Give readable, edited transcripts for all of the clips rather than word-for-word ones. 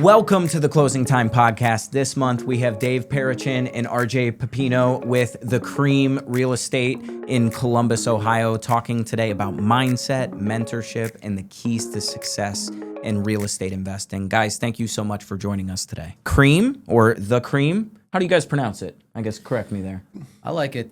Welcome to the Closing Time Podcast. This month we have Dave Parichin and RJ Pepino with The Cream Real Estate in Columbus, Ohio, talking today about mindset, mentorship, and the keys to success in real estate investing. Guys, thank you so much for joining us today. Cream or The Cream? How do you guys pronounce it? I guess correct me there. I like it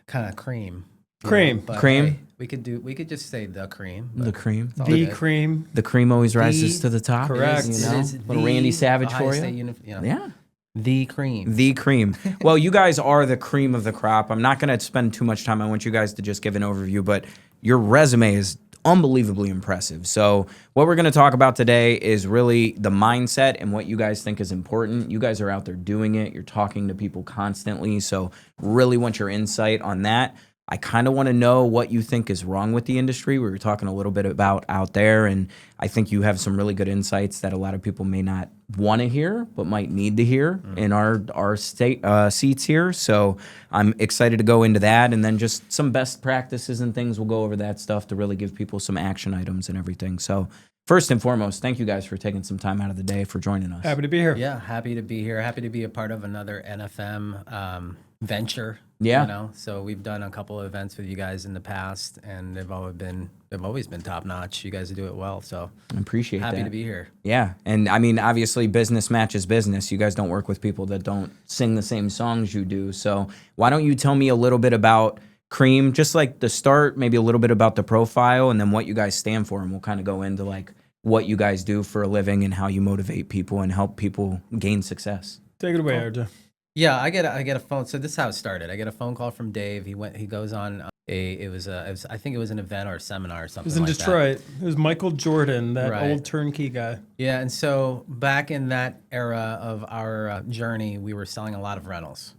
kind of cream. Cream. But Cream. hey, we could just say the cream. The cream. The cream. The cream always rises to the top. Correct. You It know? is Little the Randy Savage Ohio for you. State Yeah. The cream. The cream. Well, you guys are the cream of the crop. I'm not going to spend too much time. I want you guys to just give an overview, but your resume is unbelievably impressive. So what we're going to talk about today is really the mindset and what you guys think is important. You guys are out there doing it. You're talking to people constantly. So really want your insight on that. I kind of want to know what you think is wrong with the industry. We were talking a little bit about out there, and I think you have some really good insights that a lot of people may not want to hear, but might need to hear in our state seats here. So I'm excited to go into that, and then just some best practices and things. We'll go over that stuff to really give people some action items and everything. So first and foremost, thank you guys for taking some time out of the day for joining us. Happy to be here. Yeah, happy to be here. Happy to be a part of another NFM venture. Yeah. You know, so we've done a couple of events with you guys in the past, and they've always been top notch. You guys do it well, so I appreciate that. happy to be here. Yeah, and I mean, obviously, business matches business. You guys don't work with people that don't sing the same songs you do. So why don't you tell me a little bit about Cream, just like the start, maybe a little bit about the profile, and then what you guys stand for, and we'll kind of go into like what you guys do for a living and how you motivate people and help people gain success. Take it away, RJ. Yeah, I get a phone. So this is how it started. I get a phone call from Dave. He goes on I think it was an event or a seminar or something. It was in like Detroit. It was Michael Jordan, that Right. old turnkey guy. Yeah, and so back in that era of our journey, we were selling a lot of rentals,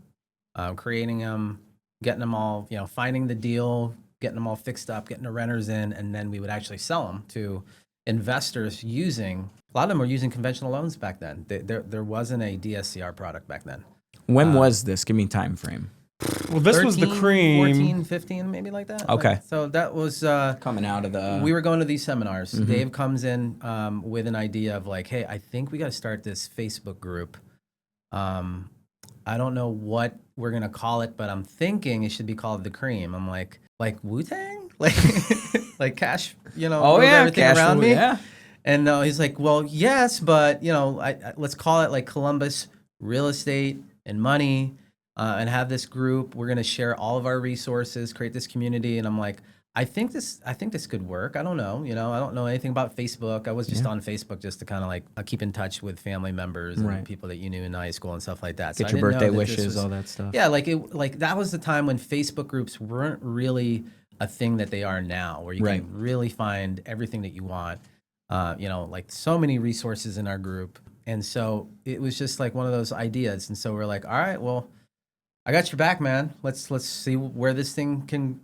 creating them, getting them all, finding the deal, getting them all fixed up, getting the renters in, and then we would actually sell them to investors using. A lot of them were using conventional loans back then. There wasn't a DSCR product back then. When was this? Give me time frame. Well, this was the 13, cream. 14, 15, maybe like that. Okay. So that was Coming out of the... we were going to these seminars. Dave comes in with an idea of like, hey, I think we got to start this Facebook group. I don't know what we're gonna call it, but I'm thinking it should be called The Cream. I'm like Wu-Tang, like Cash, Oh yeah, everything cash around flow, me. yeah. And he's like, well, yes, but let's call it like Columbus Real Estate and Money, and have this group. We're gonna share all of our resources, create this community. And I'm like, I think this could work. I don't know, I don't know anything about Facebook. I was just on Facebook just to kind of like keep in touch with family members and people that you knew in high school and stuff like that. Get So your I didn't know birthday that this wishes, was- all that stuff. Yeah, like that was the time when Facebook groups weren't really a thing that they are now, where you Right. can really find everything that you want. Like so many resources in our group. And so it was just like one of those ideas. And so we're like, all right, well, I got your back, man. Let's see where this thing can,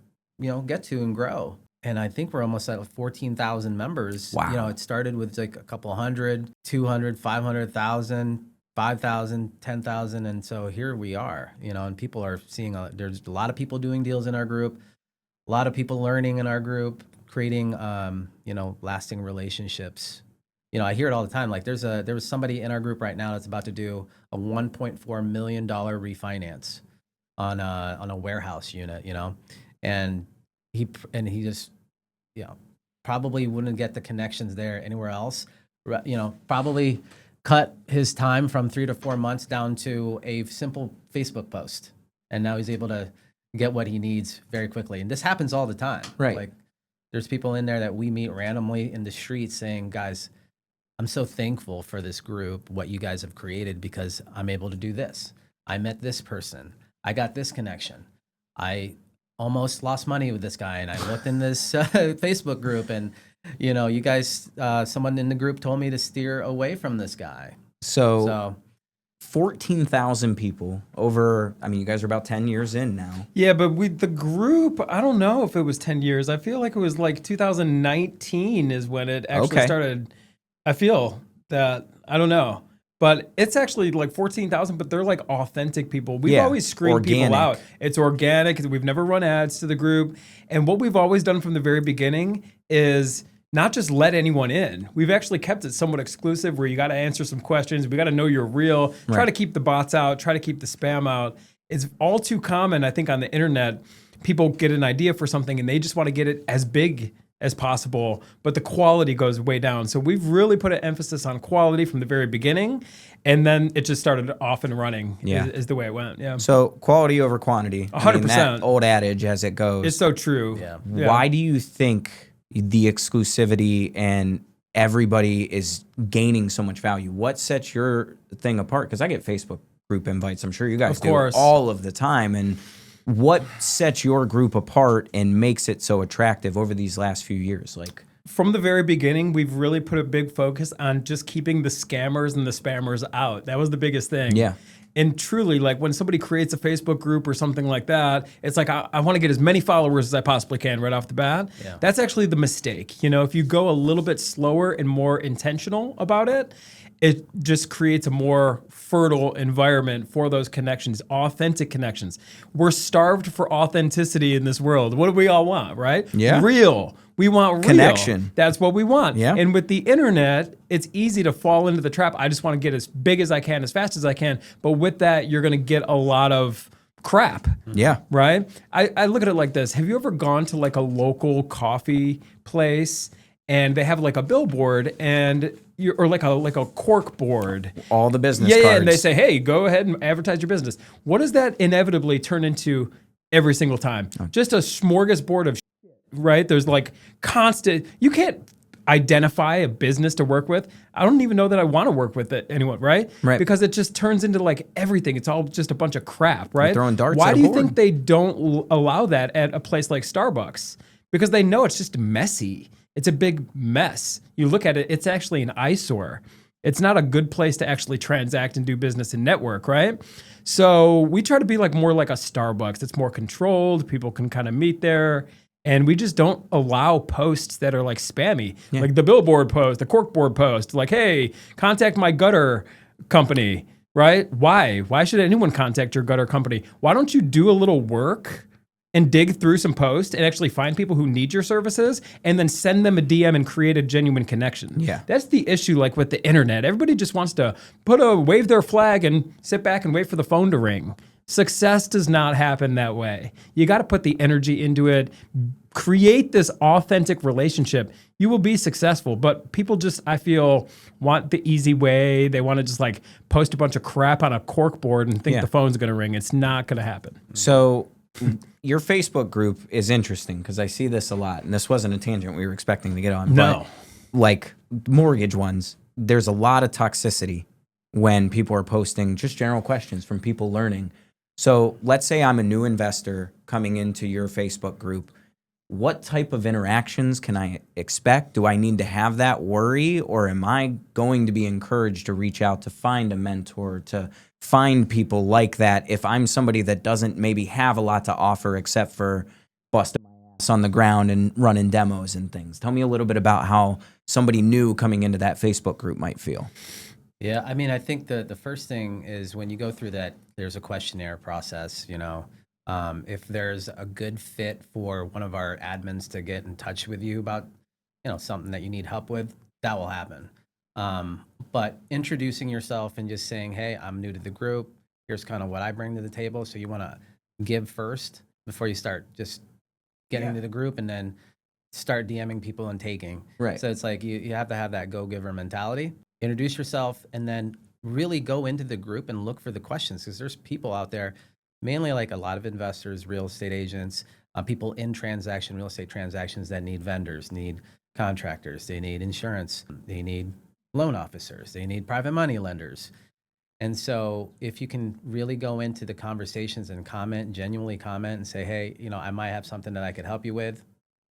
get to and grow. And I think we're almost at 14,000 members. Wow. It started with like a couple hundred, 200, 500,000, 5,000, 10,000. And so here we are, and people are seeing, there's a lot of people doing deals in our group, a lot of people learning in our group, creating, lasting relationships. I hear it all the time. Like there was somebody in our group right now that's about to do a $1.4 million refinance on a warehouse unit, and he just, probably wouldn't get the connections there anywhere else. Probably cut his time from 3 to 4 months down to a simple Facebook post, and now he's able to get what he needs very quickly. And this happens all the time. Right. Like there's people in there that we meet randomly in the street saying, guys, I'm so thankful for this group, what you guys have created, because I'm able to do this. I met this person. I got this connection. I almost lost money with this guy, and I looked in this Facebook group, and you guys, someone in the group told me to steer away from this guy. So 14,000 people over, you guys are about 10 years in now. Yeah, but the group, I don't know if it was 10 years. I feel like it was like 2019 is when it actually started. I feel that, I don't know. But it's actually like 14,000, but they're like authentic people. We've always screened people out. It's organic. We've never run ads to the group. And what we've always done from the very beginning is not just let anyone in. We've actually kept it somewhat exclusive where you got to answer some questions. We got to know you're real. Try Right. to keep the bots out. Try to keep the spam out. It's all too common, I think, on the internet. People get an idea for something and they just want to get it as big as possible, but the quality goes way down. So we've really put an emphasis on quality from the very beginning, and then it just started off and running. Yeah. Is the way it went. Yeah, So quality over quantity. 100%. That old adage as it goes. it's so true. Yeah. Why do you think the exclusivity and everybody is gaining so much value? What sets your thing apart? Because I get Facebook group invites. I'm sure you guys Of do course. all of the time. And what sets your group apart and makes it so attractive over these last few years? Like, From the very beginning, we've really put a big focus on just keeping the scammers and the spammers out. That was the biggest thing. Yeah. And truly, like when somebody creates a Facebook group or something like that, it's like, I want to get as many followers as I possibly can right off the bat. Yeah. That's actually the mistake. You know, if you go a little bit slower and more intentional about it, it just creates a more fertile environment for those connections, authentic connections. We're starved for authenticity in this world. What do we all want, right? Yeah. Real. We want real. Connection. That's what we want. Yeah. And with the internet, it's easy to fall into the trap. I just want to get as big as I can, as fast as I can. But with that, you're going to get a lot of crap. yeah. Right? I look at it like this. Have you ever gone to like a local coffee place and they have like a billboard and or like a cork board? All the business Yeah, cards. and they say, hey, go ahead and advertise your business. What does that inevitably turn into every single time? Just a smorgasbord of shit, right? There's like constant, you can't identify a business to work with. I don't even know that I want to work with anyone, right? Right. Because it just turns into like everything. It's all just a bunch of crap, right? throwing darts Why at a do you board. think they don't allow that at a place like Starbucks? Because they know it's just messy. It's a big mess. You look at it, it's actually an eyesore. It's not a good place to actually transact and do business and network, right? So we try to be like more like a Starbucks. It's more controlled. People can kind of meet there. And we just don't allow posts that are like spammy, like the billboard post, the corkboard post, like, hey, contact my gutter company, right? Why? Why should anyone contact your gutter company? Why don't you do a little work and dig through some posts and actually find people who need your services and then send them a DM and create a genuine connection? Yeah. That's the issue, like with the internet. Everybody just wants to wave their flag and sit back and wait for the phone to ring. Success does not happen that way. You got to put the energy into it, create this authentic relationship. You will be successful, but people just, I feel, want the easy way. They want to just like post a bunch of crap on a corkboard and think Yeah. the phone's going to ring. It's not going to happen. So your Facebook group is interesting because I see this a lot, and this wasn't a tangent we were expecting to get on. No. But like mortgage ones, there's a lot of toxicity when people are posting just general questions from people learning. So let's say I'm a new investor coming into your Facebook group. What type of interactions can I expect? Do I need to have that worry, or am I going to be encouraged to reach out to find a mentor, to find people like that if I'm somebody that doesn't maybe have a lot to offer except for busting my ass on the ground and running demos and things? Tell me a little bit about how somebody new coming into that Facebook group might feel. Yeah, I mean, I think the first thing is when you go through that, there's a questionnaire process, you know. If there's a good fit for one of our admins to get in touch with you about, you know, something that you need help with, that will happen. But introducing yourself and just saying, hey, I'm new to the group. Here's kind of what I bring to the table. So you want to give first before you start just getting to the group and then start DMing people and taking. Right. So it's like you have to have that go-giver mentality. Introduce yourself and then really go into the group and look for the questions, because there's people out there, mainly like a lot of investors, real estate agents, people in real estate transactions that need vendors, need contractors, they need insurance, they need loan officers, they need private money lenders. And so if you can really go into the conversations and genuinely comment and say, hey, you know, I might have something that I could help you with.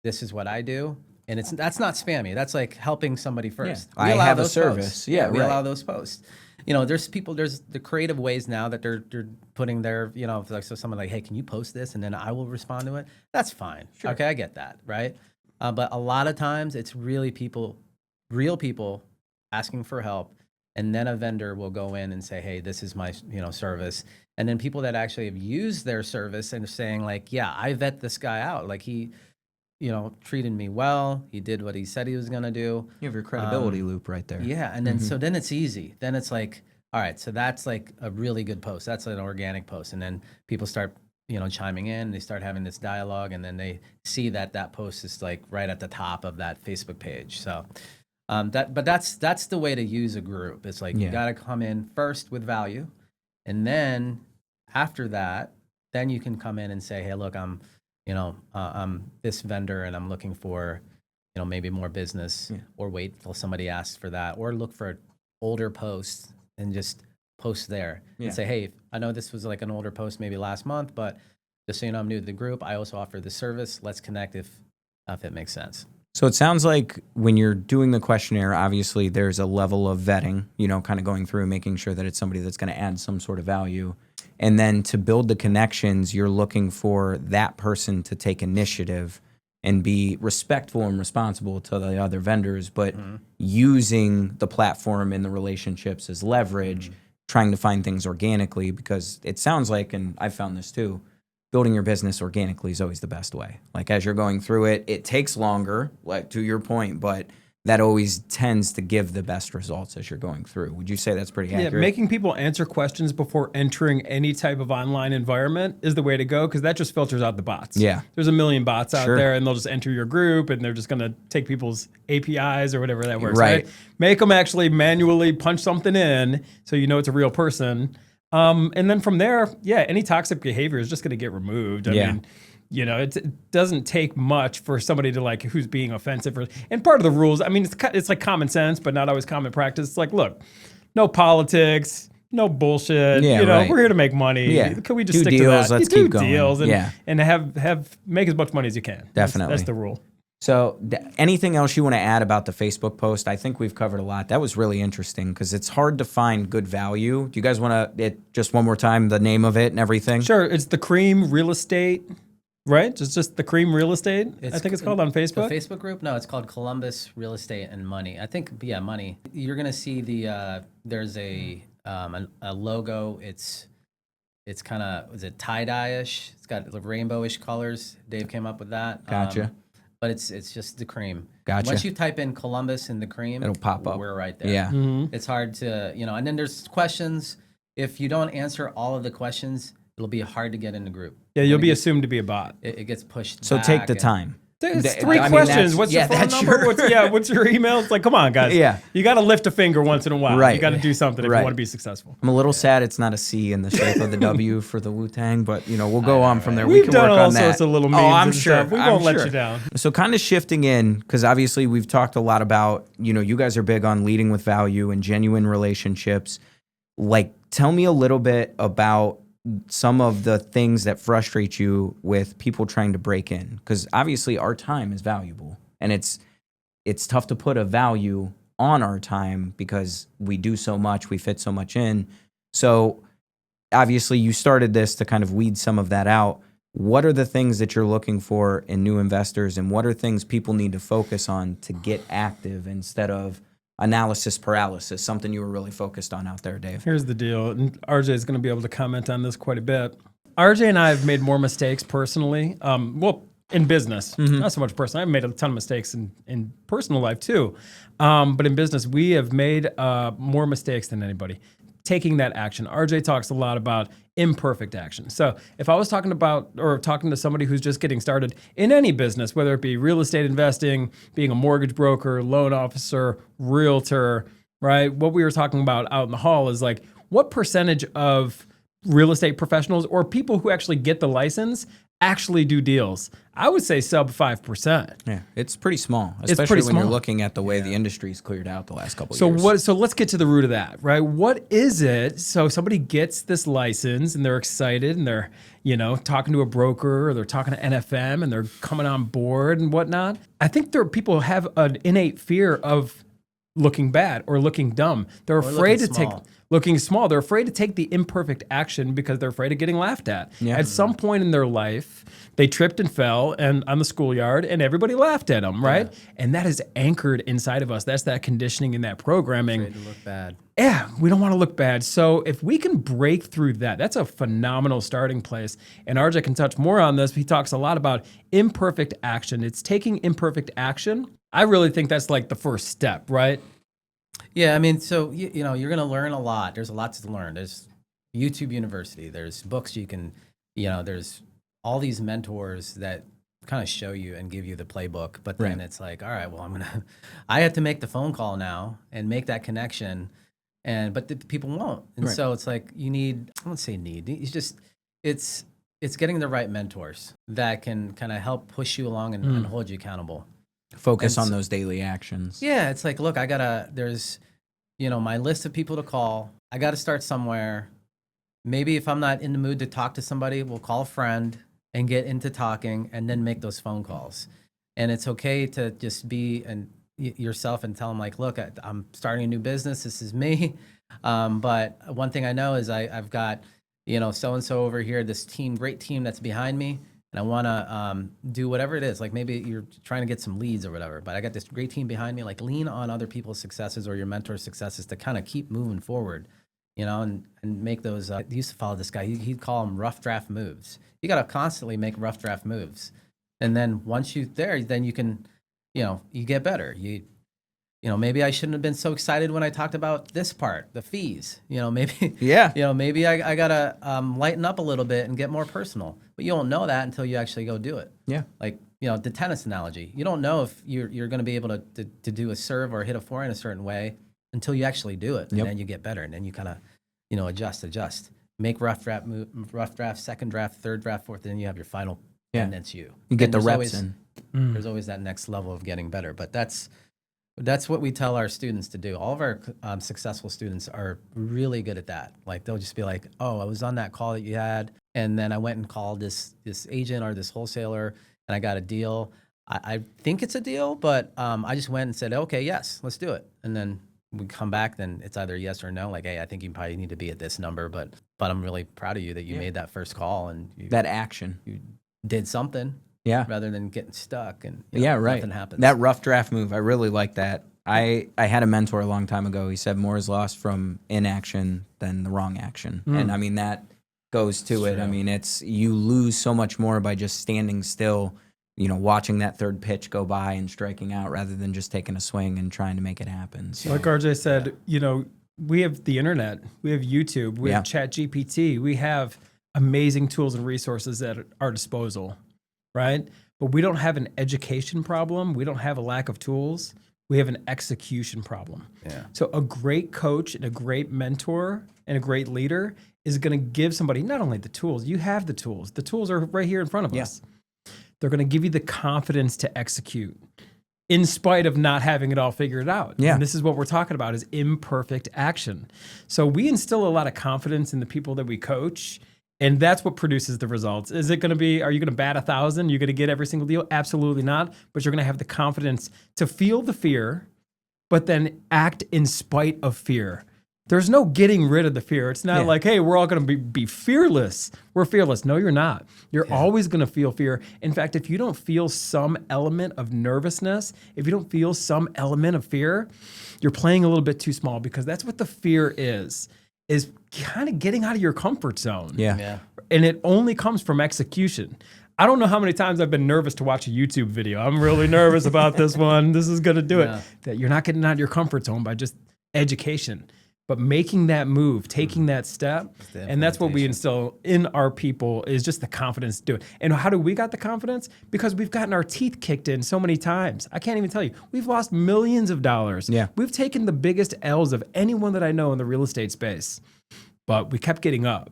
This is what I do. And that's not spammy. That's like helping somebody first. Yeah. We I allow have a those service. posts. Yeah, we right. allow those posts. You know, there's the creative ways now that they're putting their, you know, like, so someone like, hey, can you post this? And then I will respond to it. That's fine. Sure. Okay, I get that, right? But a lot of times it's really real people asking for help. And then a vendor will go in and say, hey, this is my, you know, service. And then people that actually have used their service and saying like, yeah, I vet this guy out. Like treated me well. He did what he said he was going to do. You have your credibility loop right there. Yeah. And then, so then it's easy. Then it's like, all right, so that's like a really good post. That's an organic post. And then people start, chiming in, they start having this dialogue, and then they see that post is like right at the top of that Facebook page. So that's the way to use a group. It's like, you got to come in first with value. And then after that, then you can come in and say, hey, look, I'm this vendor and I'm looking for, maybe more business, or wait till somebody asks for that, or look for older posts and just post there and say, hey, I know this was like an older post maybe last month, but just so you know, I'm new to the group. I also offer this service. Let's connect if it makes sense. So it sounds like when you're doing the questionnaire, obviously there's a level of vetting, kind of going through and making sure that it's somebody that's going to add some sort of value. And then to build the connections, you're looking for that person to take initiative and be respectful and responsible to the other vendors, but using the platform and the relationships as leverage, trying to find things organically, because it sounds like, and I've found this too, building your business organically is always the best way. Like as you're going through it, it takes longer, like to your point, but that always tends to give the best results as you're going through. Would you say that's pretty accurate? Yeah, making people answer questions before entering any type of online environment is the way to go, because that just filters out the bots. Yeah. There's a million bots out there, and they'll just enter your group, and they're just going to take people's APIs or whatever that works. Right. Make them actually manually punch something in so you know it's a real person. And then from there, any toxic behavior is just going to get removed. I mean, it doesn't take much for somebody to like who's being offensive. And part of the rules, I mean, it's like common sense, but not always common practice. It's like, look, no politics, no bullshit. We're here to make money. Yeah. Can we just stick deals, to that? Let's keep going. Deals and have make as much money as you can. Definitely. That's the rule. So anything else you want to add about the Facebook post? I think we've covered a lot. That was really interesting because it's hard to find good value. Do you guys want to, just one more time, the name of it and everything? Sure. It's The Cream Real Estate, right? It's just The Cream Real Estate, I think it's called on Facebook. The Facebook group? No, it's called Columbus Real Estate and Money. I think, money. You're going to see there's a logo. It's kind of, is it tie-dye-ish? It's got rainbowish colors. Dave came up with that. Gotcha. But it's just the cream. Gotcha. Once you type in Columbus and the cream, it'll pop up. We're right there. Yeah. It's hard to, and then there's questions. If you don't answer all of the questions, it'll be hard to get in the group. Yeah, you'll be assumed to be a bot. It gets pushed So back take the time. It's three questions. What's your phone number? What's your email? It's like, come on, guys. Yeah. You got to lift a finger once in a while. Right. You got to do something if you want to be successful. I'm a little sad it's not a C in the shape of the W for the Wu-Tang, but we'll go on from there. We've we can done work all on that. sorts of little memes. I'm sure. Stuff. We won't let you down. So kind of shifting in, because obviously we've talked a lot about, you guys are big on leading with value and genuine relationships. Like, tell me a little bit about some of the things that frustrate you with people trying to break in, because obviously our time is valuable, and it's tough to put a value on our time because we do so much, we fit so much in. So obviously you started this to kind of weed some of that out. What are the things that you're looking for in new investors, and what are things people need to focus on to get active instead of analysis paralysis, something you were really focused on out there, Dave? Here's the deal, and RJ is going to be able to comment on this quite a bit. RJ and I have made more mistakes personally. In business, not so much personal. I've made a ton of mistakes in personal life too. But in business, we have made more mistakes than anybody. Taking that action. RJ talks a lot about imperfect action. So if I was talking to somebody who's just getting started in any business, whether it be real estate investing, being a mortgage broker, loan officer, realtor, right? What we were talking about out in the hall is like, what percentage of real estate professionals or people who actually get the license actually do deals? I would say sub 5%. Yeah, it's pretty small, especially when you're looking at the way the industry's cleared out the last couple of years. So let's get to the root of that, right? What is it? So somebody gets this license and they're excited and they're, talking to a broker or they're talking to NFM and they're coming on board and whatnot. I think there are people who have an innate fear of looking bad or looking dumb. They're afraid to take looking small. They're afraid to take the imperfect action because they're afraid of getting laughed at. Yeah. At some point in their life, they tripped and fell and on the schoolyard and everybody laughed at them, right? Yeah. And that is anchored inside of us. That's that conditioning and that programming. Afraid to look bad. Yeah, we don't want to look bad. So if we can break through that, that's a phenomenal starting place. And RJ can touch more on this. He talks a lot about imperfect action. It's taking imperfect action. I really think that's like the first step, right? Yeah, I mean, so, you know, you're going to learn a lot. There's a lot to learn. There's YouTube University. There's books you can, you know, there's all these mentors that kind of show you and give you the playbook. But then it's like, all right, well, I have to make the phone call now and make that connection. But the people won't. And so it's like you need, I won't say need, it's getting the right mentors that can kind of help push you along and hold you accountable. Focus on those daily actions. Yeah, it's like, look, there's, you know, my list of people to call. I got to start somewhere. Maybe if I'm not in the mood to talk to somebody, we'll call a friend and get into talking and then make those phone calls. And it's okay to just be yourself and tell them, like, look, I'm starting a new business. This is me. But one thing I know is I've got, you know, so-and-so over here, this great team that's behind me. And I want to do whatever it is. Like maybe you're trying to get some leads or whatever, but I got this great team behind me. Like lean on other people's successes or your mentor's successes to kind of keep moving forward, you know, and make those. I used to follow this guy. He'd call them rough draft moves. You got to constantly make rough draft moves. And then once you're there, then you can, you know, you get better. You know, maybe I shouldn't have been so excited when I talked about this part, the fees. You know, maybe you know, maybe I gotta lighten up a little bit and get more personal. But you don't know that until you actually go do it. Yeah. Like, you know, the tennis analogy. You don't know if you're going to be able to do a serve or hit a forehand a certain way until you actually do it, and then you get better, and then you kind of, you know, adjust, make rough draft, second draft, third draft, fourth, and then you have your final, and that's you. You get the reps in. There's always that next level of getting better, but that's what we tell our students to do. All of our successful students are really good at that. Like they'll just be like, oh, I was on that call that you had, and then I went and called this agent or this wholesaler, and I got a deal. I think it's a deal, but I just went and said, okay, yes, let's do it. And then we come back, then it's either yes or no. Like, hey, I think you probably need to be at this number, but I'm really proud of you that you made that first call and that action. You did something. Yeah. Rather than getting stuck and nothing happens. That rough draft move, I really like that. I had a mentor a long time ago. He said more is lost from inaction than the wrong action. And I mean, that goes to it. True. I mean, you lose so much more by just standing still, you know, watching that third pitch go by and striking out rather than just taking a swing and trying to make it happen. So, like RJ said, you know, we have the internet, we have YouTube, we have ChatGPT, we have amazing tools and resources at our disposal. Right? But we don't have an education problem. We don't have a lack of tools. We have an execution problem. Yeah. So a great coach and a great mentor and a great leader is going to give somebody not only the tools, you have the tools. The tools are right here in front of us. They're going to give you the confidence to execute in spite of not having it all figured out. Yeah. And this is what we're talking about is imperfect action. So we instill a lot of confidence in the people that we coach. And that's what produces the results. Is it going to be, are you going to bat 1,000? You're going to get every single deal? Absolutely not. But you're going to have the confidence to feel the fear, but then act in spite of fear. There's no getting rid of the fear. It's not like, hey, we're all going to be fearless. We're fearless. No, you're not. You're always going to feel fear. In fact, if you don't feel some element of nervousness, if you don't feel some element of fear, you're playing a little bit too small because that's what the fear is kind of getting out of your comfort zone. Yeah. And it only comes from execution. I don't know how many times I've been nervous to watch a YouTube video. I'm really nervous about this one. This is going to do it. That you're not getting out of your comfort zone by just education, but making that move, taking that step. And that's what we instill in our people is just the confidence to do it. And how do we got the confidence? Because we've gotten our teeth kicked in so many times. I can't even tell you. We've lost millions of dollars. Yeah. We've taken the biggest L's of anyone that I know in the real estate space. But we kept getting up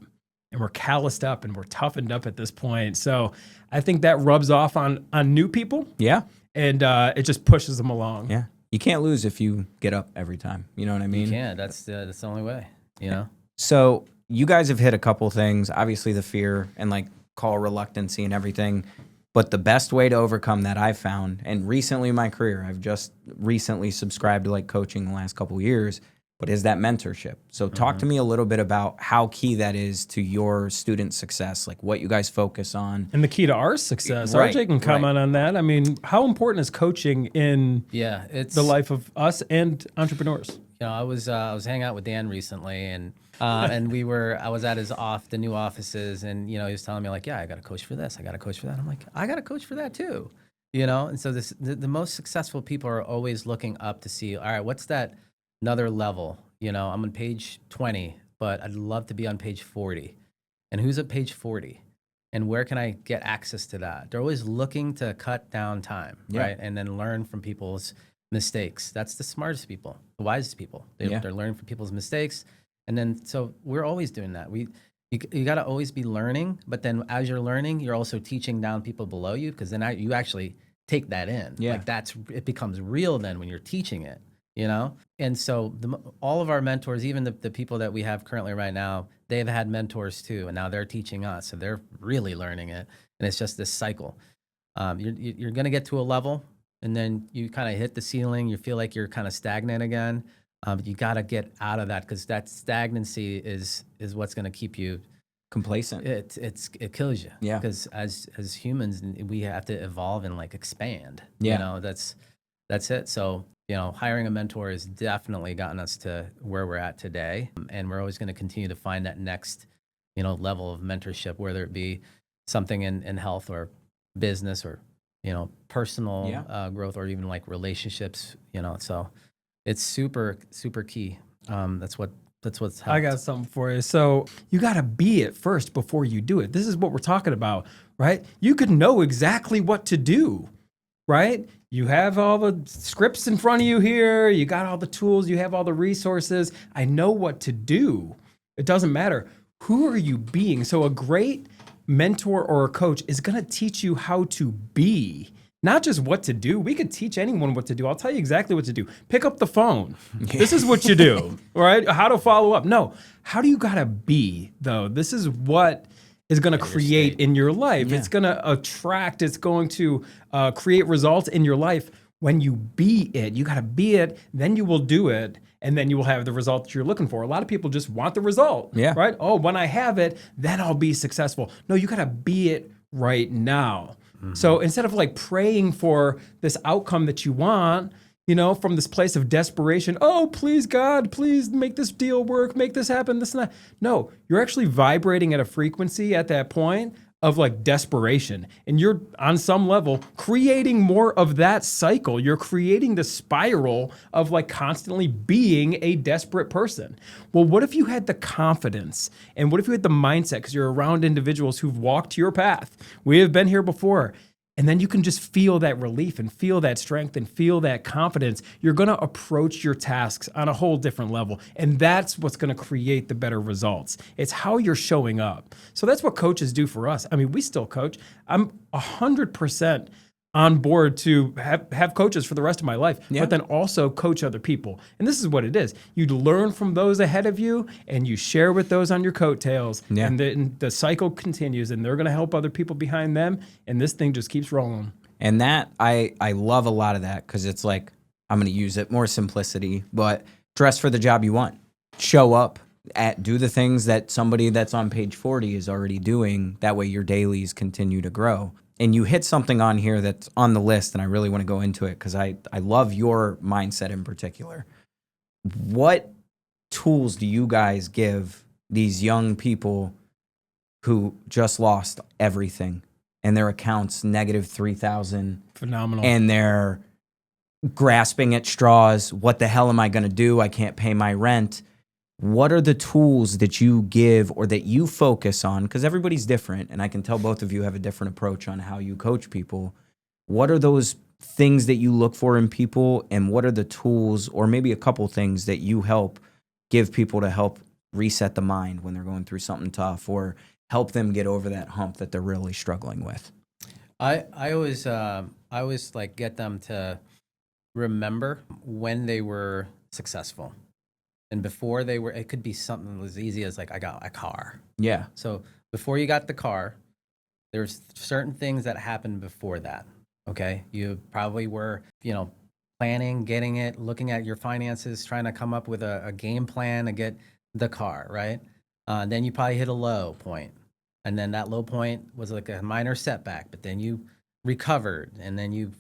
and we're calloused up and we're toughened up at this point. So I think that rubs off on new people. Yeah. And it just pushes them along. Yeah. You can't lose if you get up every time. You know what I mean? You can't. That's the only way, you know? So you guys have hit a couple things, obviously the fear and like call reluctancy and everything. But the best way to overcome that I've found, and recently in my career, I've just recently subscribed to like coaching the last couple of years, but is that mentorship. So talk to me a little bit about how key that is to your student success, like what you guys focus on. And the key to our success. Right, RJ can comment on that. I mean, how important is coaching in it's the life of us and entrepreneurs? You know, I was hanging out with Dan recently, and I was at the new offices, and he was telling me like, yeah, I got a coach for this, I got a coach for that. I'm like, I got a coach for that too, And so the most successful people are always looking up to see, all right, what's that another level? I'm on page 20, but I'd love to be on page 40, and who's at page 40? And where can I get access to that? They're always looking to cut down time, right? And then learn from people's mistakes. That's the smartest people, the wisest people. They're learning from people's mistakes. And then, so we're always doing that. You got to always be learning, but then as you're learning, you're also teaching down people below you, because then you actually take that in. Yeah. Like it becomes real then when you're teaching it, And so all of our mentors, even the people that we have currently right now, they've had mentors too, and now they're teaching us. So they're really learning it. And it's just this cycle. You're going to get to a level, and then you kind of hit the ceiling. You feel like you're kind of stagnant again. But you got to get out of that, because that stagnancy is what's going to keep you Complacent. It kills you. Yeah. Because as humans, we have to evolve and like expand. Yeah. That's it. So hiring a mentor has definitely gotten us to where we're at today, and we're always going to continue to find that next level of mentorship, whether it be something in health or business or personal growth, or even like relationships, so it's super, super key. That's what's helped. I got something for you. So you got to be it first before you do it. This is what we're talking about, right? You could know exactly what to do, right? You have all the scripts in front of you here. You got all the tools. You have all the resources. I know what to do. It doesn't matter. Who are you being? So a great mentor or a coach is going to teach you how to be, not just what to do. We could teach anyone what to do. I'll tell you exactly what to do. Pick up the phone. This is what you do, right? How to follow up. No, how do you got to be, though? This is what is going to create in your life. It's going to attract, it's going to create results in your life when you be it. You got to be it, then you will do it, and then you will have the result that you're looking for. A lot of people just want the result, right? Oh, when I have it, then I'll be successful. No, you got to be it right now. Mm-hmm. So instead of like praying for this outcome that you want, from this place of desperation, oh, please, God, please make this deal work, make this happen, this and that. No, you're actually vibrating at a frequency at that point of like desperation. And you're on some level creating more of that cycle. You're creating the spiral of like constantly being a desperate person. Well, what if you had the confidence, and what if you had the mindset, because you're around individuals who've walked your path. We have been here before. And then you can just feel that relief and feel that strength and feel that confidence. You're going to approach your tasks on a whole different level. And that's what's going to create the better results. It's how you're showing up. So that's what coaches do for us. I mean, we still coach. I'm 100% on board to have coaches for the rest of my life, but then also coach other people. And this is what it is. You learn from those ahead of you, and you share with those on your coattails, and then the cycle continues, and they're going to help other people behind them, and this thing just keeps rolling. And that, I love a lot of that, because it's like, I'm going to use it more simplicity, but dress for the job you want. Show up, do the things that somebody that's on page 40 is already doing. That way your dailies continue to grow. And you hit something on here that's on the list, and I really want to go into it because I love your mindset in particular. What tools do you guys give these young people who just lost everything and their accounts negative 3,000? Phenomenal. And they're grasping at straws. What the hell am I going to do? I can't pay my rent. What are the tools that you give or that you focus on? Because everybody's different, and I can tell both of you have a different approach on how you coach people. What are those things that you look for in people, and what are the tools or maybe a couple things that you help give people to help reset the mind when they're going through something tough, or help them get over that hump that they're really struggling with? I always like get them to remember when they were successful. And before they were, it could be something as easy as like, I got a car. Yeah. So before you got the car, There's certain things that happened before that. Okay. You probably were, planning, getting it, looking at your finances, trying to come up with a game plan to get the car, right? Then you probably hit a low point. And then that low point was like a minor setback, but then you recovered and then you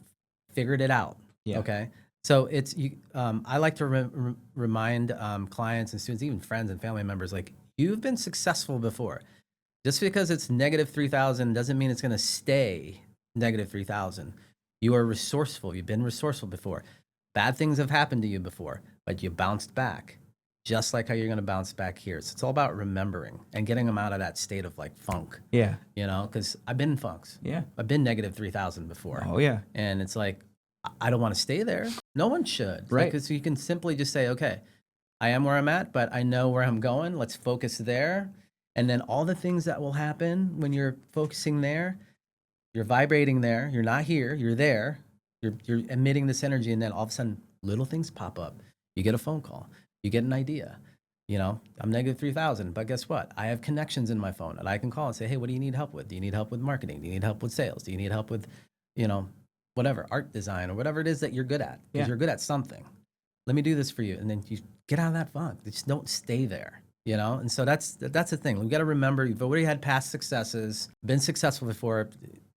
figured it out. Yeah. Okay. So I like to remind clients and students, even friends and family members, like, you've been successful before. Just because it's negative 3,000 doesn't mean it's going to stay negative 3,000. You are resourceful. You've been resourceful before. Bad things have happened to you before, but you bounced back, just like how you're going to bounce back here. So it's all about remembering and getting them out of that state of like funk. Yeah. Because I've been in funks. Yeah. I've been negative 3,000 before. Oh, yeah. And it's like, I don't want to stay there. No one should. Right. Because you can simply just say, okay, I am where I'm at, but I know where I'm going. Let's focus there. And then all the things that will happen when you're focusing there, you're vibrating there. You're not here. You're there. You're emitting this energy. And then all of a sudden, little things pop up. You get a phone call. You get an idea. I'm negative 3,000, but guess what? I have connections in my phone and I can call and say, hey, what do you need help with? Do you need help with marketing? Do you need help with sales? Do you need help with, whatever, art design or whatever it is that you're good at? Because you're good at something. Let me do this for you. And then you get out of that funk. Just don't stay there. And so that's the thing. We've got to remember, you've already had past successes, been successful before.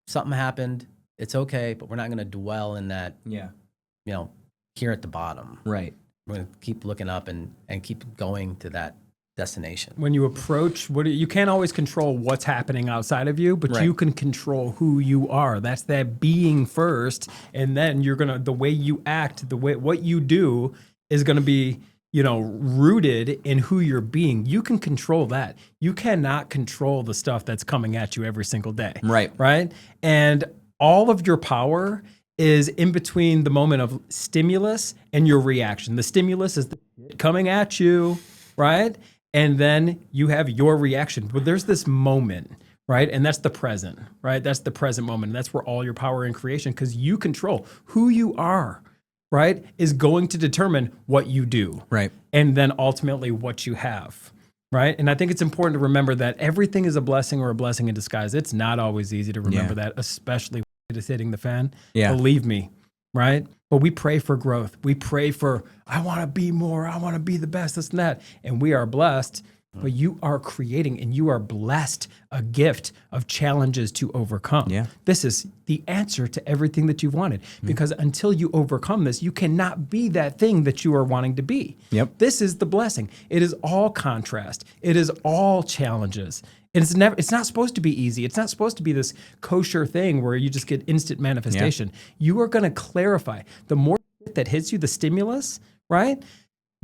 Something happened. It's okay, but we're not going to dwell in that, here at the bottom. Right. We're going to keep looking up and keep going to that destination. When you approach, you can't always control what's happening outside of you, but Right. you can control who you are. That's that being first, and then the way you act, what you do is going to be, rooted in who you're being. You can control that. You cannot control the stuff that's coming at you every single day. Right. Right. And all of your power is in between the moment of stimulus and your reaction. The stimulus is coming at you, right? And then you have your reaction. But there's this moment, right? And that's the present, right? That's the present moment. And that's where all your power in creation, because you control who you are, right, is going to determine what you do. Right. And then ultimately what you have. Right. And I think it's important to remember that everything is a blessing or a blessing in disguise. It's not always easy to remember that, especially when it is hitting the fan. Yeah. Believe me. Right. But we pray for growth. We pray for, I want to be more. I want to be the best, this and that. And we are blessed. But you are creating and you are blessed a gift of challenges to overcome. Yeah. This is the answer to everything that you've wanted. Because until you overcome this, you cannot be that thing that you are wanting to be. Yep. This is the blessing. It is all contrast. It is all challenges. And it's not supposed to be easy. It's not supposed to be this kosher thing where you just get instant manifestation. You are going to clarify. The more that hits you, the stimulus, right?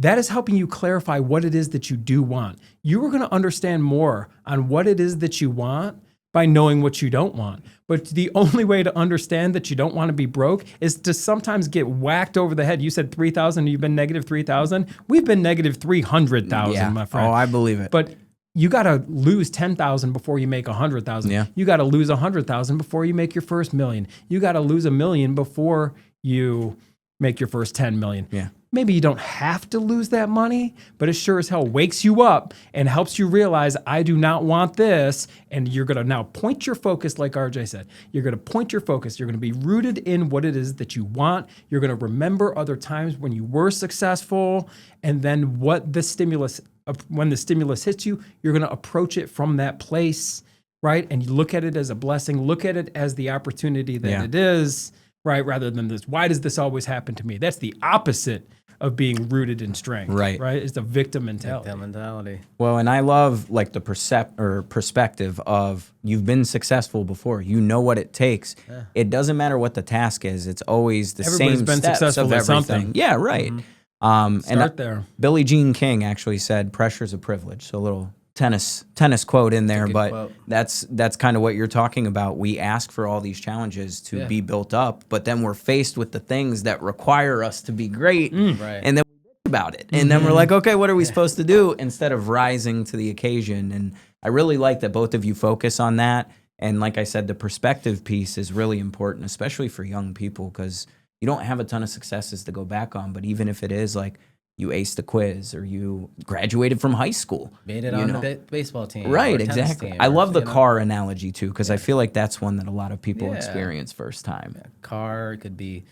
That is helping you clarify what it is that you do want. You are going to understand more on what it is that you want by knowing what you don't want. But the only way to understand that you don't want to be broke is to sometimes get whacked over the head. You said 3,000, you've been negative 3,000. We've been negative 300,000, my friend. Oh, I believe it. But you got to lose 10,000 before you make 100,000. Yeah. You got to lose 100,000 before you make your first million. You got to lose $1 million before you make your first 10 million. Yeah. Maybe you don't have to lose that money, but it sure as hell wakes you up and helps you realize, I do not want this. And you're going to now point your focus, like RJ said. You're going to point your focus. You're going to be rooted in what it is that you want. You're going to remember other times when you were successful. And then when the stimulus hits you, you're going to approach it from that place, right? And you look at it as a blessing. Look at it as the opportunity that it is, right? Rather than this, why does this always happen to me? That's the opposite of being rooted in strength, Right. It's the victim mentality. That mentality. Well, and I love like the perspective of you've been successful before. You know what it takes. Yeah. It doesn't matter what the task is. It's always the Everybody's same been steps successful of at everything. something. Yeah, right. Start there. Billie Jean King actually said, "Pressure's a privilege." So a little tennis quote in there, good but quote. that's kind of what you're talking about. We ask for all these challenges to be built up, but then we're faced with the things that require us to be great, Right. and then we think about it, and then we're like, okay, what are we supposed to do instead of rising to the occasion? And I really like that both of you focus on that. And like I said, the perspective piece is really important, especially for young people, because you don't have a ton of successes to go back on. But even if it is, like, you aced a quiz or you graduated from high school. Made it on the baseball team. Right, or tennis exactly. team I or, love the you know. car analogy too, because I feel like that's one that a lot of people Yeah. experience first time. Car, it could be,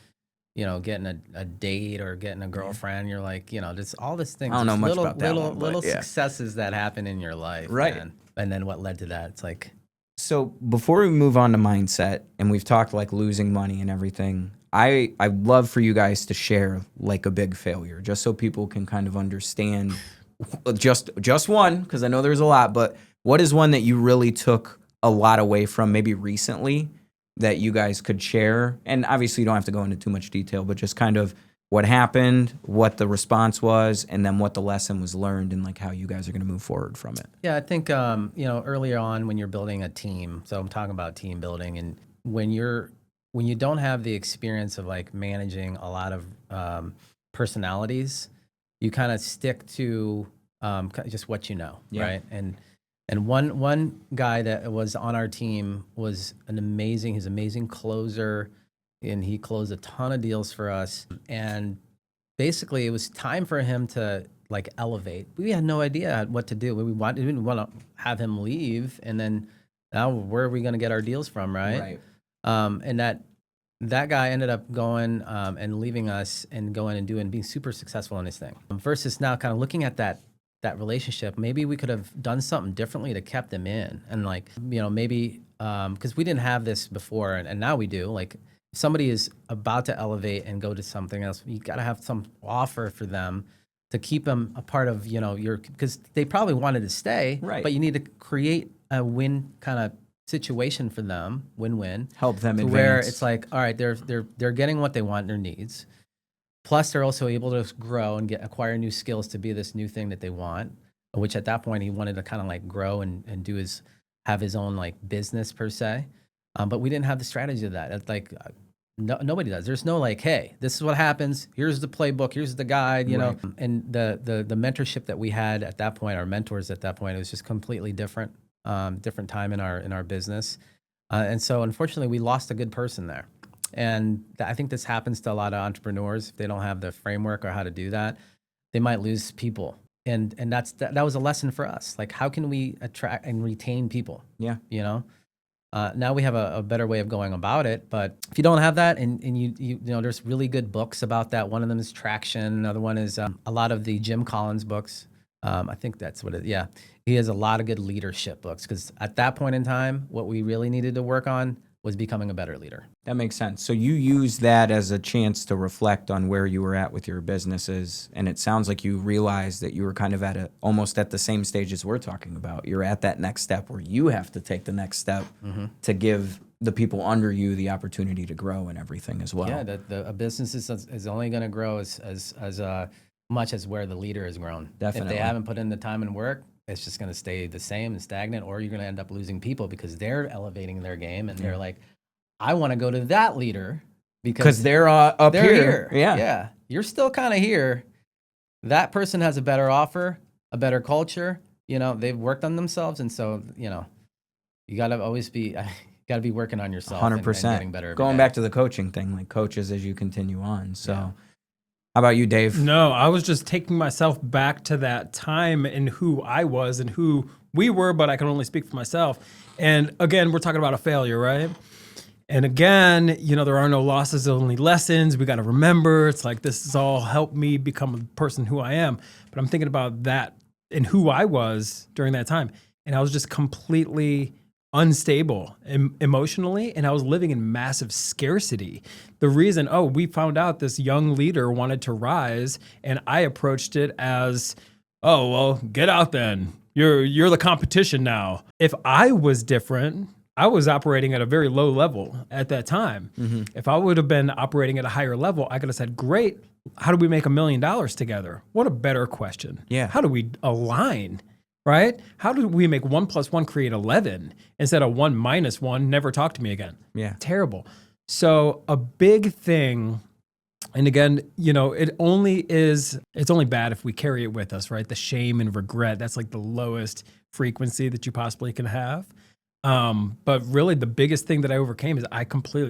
getting a date or getting a girlfriend. You're like, just all this things. I don't know just much little, about that little, one, but little yeah. successes that happen in your life. Right. Man. And then what led to that? It's like, So before we move on to mindset, and we've talked like losing money and everything, I'd love for you guys to share like a big failure, just so people can kind of understand just one, because I know there's a lot, but what is one that you really took a lot away from maybe recently that you guys could share? And obviously you don't have to go into too much detail, but just kind of what happened, what the response was, and then what the lesson was learned and like how you guys are going to move forward from it. yeah, I think, earlier on when you're building a team, so I'm talking about team building, and when you don't have the experience of like managing a lot of personalities, you kind of stick to just what you know, Yeah. right? And one guy that was on our team was he's an amazing closer, and he closed a ton of deals for us. And basically, it was time for him to like elevate. We had no idea what to do. We didn't want to have him leave, and then now where are we going to get our deals from, right? And that guy ended up going and leaving us and going and being super successful in his thing. Versus now, kind of looking at that relationship, maybe we could have done something differently to kept them in, and like maybe because we didn't have this before, and now we do. Like if somebody is about to elevate and go to something else, you got to have some offer for them to keep them a part of your, because they probably wanted to stay, Right. But you need to create a win kind of situation for them, win-win. Help them to advance. where it's like, all right, they're getting what they want, their needs. Plus, they're also able to grow and acquire new skills to be this new thing that they want. Which at that point, he wanted to kind of like grow and have his own like business per se. But we didn't have the strategy of that. It's like nobody does. There's no like, hey, this is what happens. Here's the playbook. Here's the guide. You know. And the mentorship that we had at that point, our mentors at that point, it was just completely different. Different time in our business, and so unfortunately we lost a good person there, and I think this happens to a lot of entrepreneurs. If they don't have the framework or how to do that, they might lose people, and that was a lesson for us. Like, how can we attract and retain people? Yeah. Now we have a better way of going about it, but if you don't have that, and you there's really good books about that. One of them is Traction. Another one is a lot of the Jim Collins books. I think that's what it is. Yeah. He has a lot of good leadership books, because at that point in time, what we really needed to work on was becoming a better leader. That makes sense. So you use that as a chance to reflect on where you were at with your businesses. And it sounds like you realized that you were kind of almost at the same stage as we're talking about. You're at that next step where you have to take the next step to give the people under you the opportunity to grow and everything as well. Yeah, a business is only going to grow as much as where the leader has grown. Definitely. If they haven't put in the time and work, it's just going to stay the same and stagnant, or you're going to end up losing people because they're elevating their game and they're like, I want to go to that leader because they're up they're here. Yeah. Yeah. You're still kind of here. That person has a better offer, a better culture. They've worked on themselves. And so, you got to always be, working on yourself 100%. and getting better. Going back to the coaching thing, like coaches as you continue on. So how about you, Dave? No, I was just taking myself back to that time and who I was and who we were, but I can only speak for myself. And again, we're talking about a failure, right? And again, there are no losses, only lessons. We got to remember, it's like this has all helped me become the person who I am. But I'm thinking about that and who I was during that time. And I was just completely unstable emotionally, and I was living in massive scarcity. The reason, we found out this young leader wanted to rise, and I approached it as, oh, well, get out then. You're the competition now. If I was different, I was operating at a very low level at that time. If I would have been operating at a higher level, I could have said, great, how do we make $1 million together? What a better question. Yeah. How do we align? Right? How do we make 1 + 1 create 11 instead of 1 - 1? Never talk to me again. Yeah. Terrible. So a big thing, and again, it's only bad if we carry it with us, right? The shame and regret, that's like the lowest frequency that you possibly can have. But really the biggest thing that I overcame is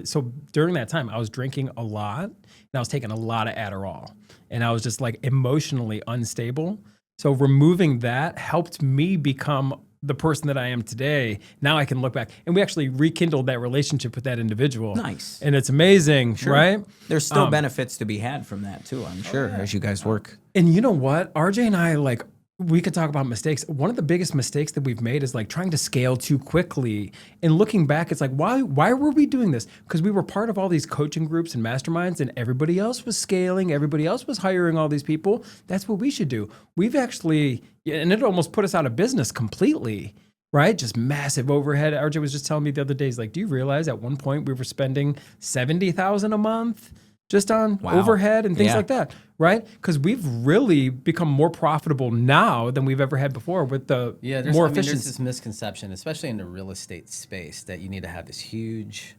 so during that time I was drinking a lot and I was taking a lot of Adderall and I was just like emotionally unstable. So removing that helped me become the person that I am today. Now I can look back and we actually rekindled that relationship with that individual. Nice. And it's amazing, right? There's still benefits to be had from that too, I'm sure, as you guys work. And you know what? RJ and I, like, we could talk about mistakes. One of the biggest mistakes that we've made is like trying to scale too quickly. And looking back, it's like, why were we doing this? Because we were part of all these coaching groups and masterminds and everybody else was scaling. Everybody else was hiring all these people. That's what we should do. We've actually, and it almost put us out of business completely, right? Just massive overhead. RJ was just telling me the other day, he's like, do you realize at one point we were spending $70,000 a month just on overhead and things like that, right? Because we've really become more profitable now than we've ever had before with the more efficient. There's this misconception, especially in the real estate space, that you need to have this huge,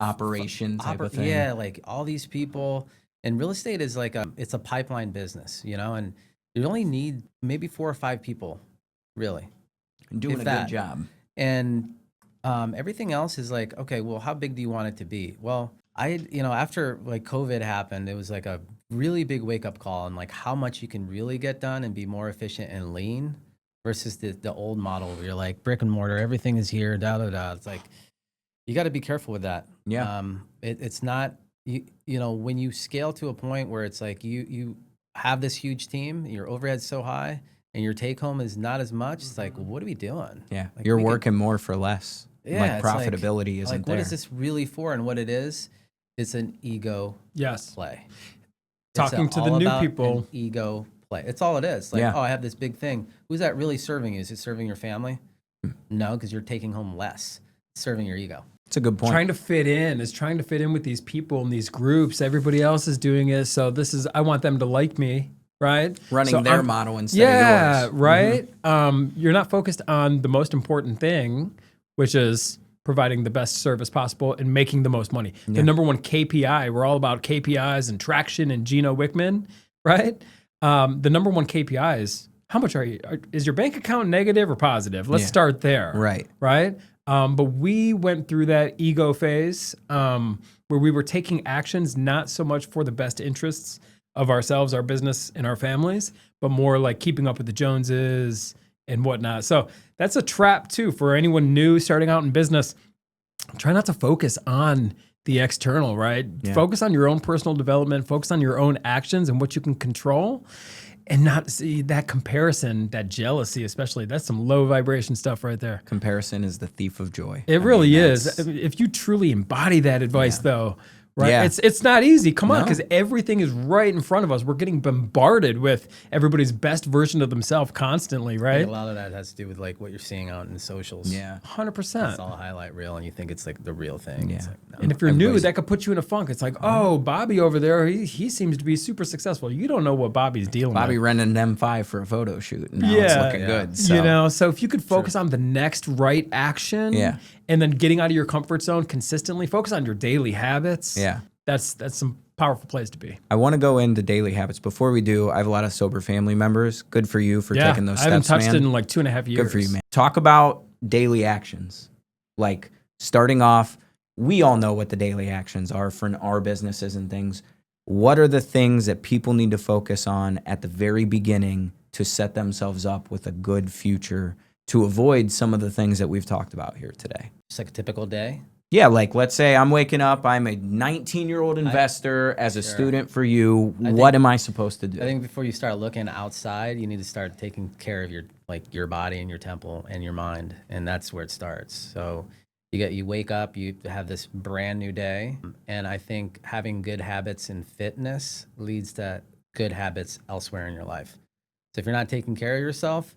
Operation type of thing. Yeah, like all these people. And real estate is like it's a pipeline business, and you only need maybe 4 or 5 people, really. And doing a good job. And everything else is like, okay, well, how big do you want it to be? Well, after like COVID happened, it was like a really big wake up call on like how much you can really get done and be more efficient and lean versus the old model where you're like brick and mortar, everything is here, da da da. It's like you got to be careful with that. Yeah. It's not when you scale to a point where it's like you have this huge team, your overhead's so high, and your take home is not as much. It's like, well, what are we doing? Yeah, like you're working more for less. Yeah, like profitability isn't like, there. what is this really for? And what it is, it's an ego play. Talking to the new people. An ego play. It's all it is. Like, oh, I have this big thing. Who's that really serving you? Is it serving your family? No, because you're taking home less. It's serving your ego. It's a good point. Trying to fit in with these people in these groups. Everybody else is doing it. So I want them to like me. Right? Running their model instead of yours. Yeah, right? Mm-hmm. You're not focused on the most important thing, which is providing the best service possible and making the most money. The number one KPI, we're all about KPIs and traction and Gino Wickman, right? The number one KPI is how much is your bank account negative or positive? Let's start there. Right. Right? But we went through that ego phase where we were taking actions not so much for the best interests of ourselves, our business, and our families, but more like keeping up with the Joneses and whatnot. So that's a trap too for anyone new starting out in business. Try not to focus on the external, right? Yeah. Focus on your own personal development, focus on your own actions and what you can control, and not see that comparison, that jealousy especially. That's some low vibration stuff right there. Comparison is the thief of joy. It really is. If you truly embody that advice though, right? Yeah. It's not easy. Come on, because everything is right in front of us. We're getting bombarded with everybody's best version of themselves constantly, right? A lot of that has to do with like what you're seeing out in the socials. Yeah, 100%. It's all a highlight reel, and you think it's like the real thing. Yeah. It's like, no. And if you're new, that could put you in a funk. It's like, oh, Bobby over there, he seems to be super successful. You don't know what Bobby's dealing with. Bobby rented an M5 for a photo shoot, and now it's looking good. So. So if you could focus on the next right action, and then getting out of your comfort zone consistently, focus on your daily habits. Yeah. That's some powerful place to be. I want to go into daily habits. Before we do, I have a lot of sober family members. Good for you for taking those steps, man. I haven't touched it in like 2.5 years. Good for you, man. Talk about daily actions. Like starting off, we all know what the daily actions are for our businesses and things. What are the things that people need to focus on at the very beginning to set themselves up with a good future to avoid some of the things that we've talked about here today? Just like a typical day. Yeah, like let's say I'm waking up, I'm a 19-year-old investor as a student for you. What am I supposed to do? I think before you start looking outside, you need to start taking care of your body and your temple and your mind, and that's where it starts. So you wake up, you have this brand new day, and I think having good habits in fitness leads to good habits elsewhere in your life. So if you're not taking care of yourself,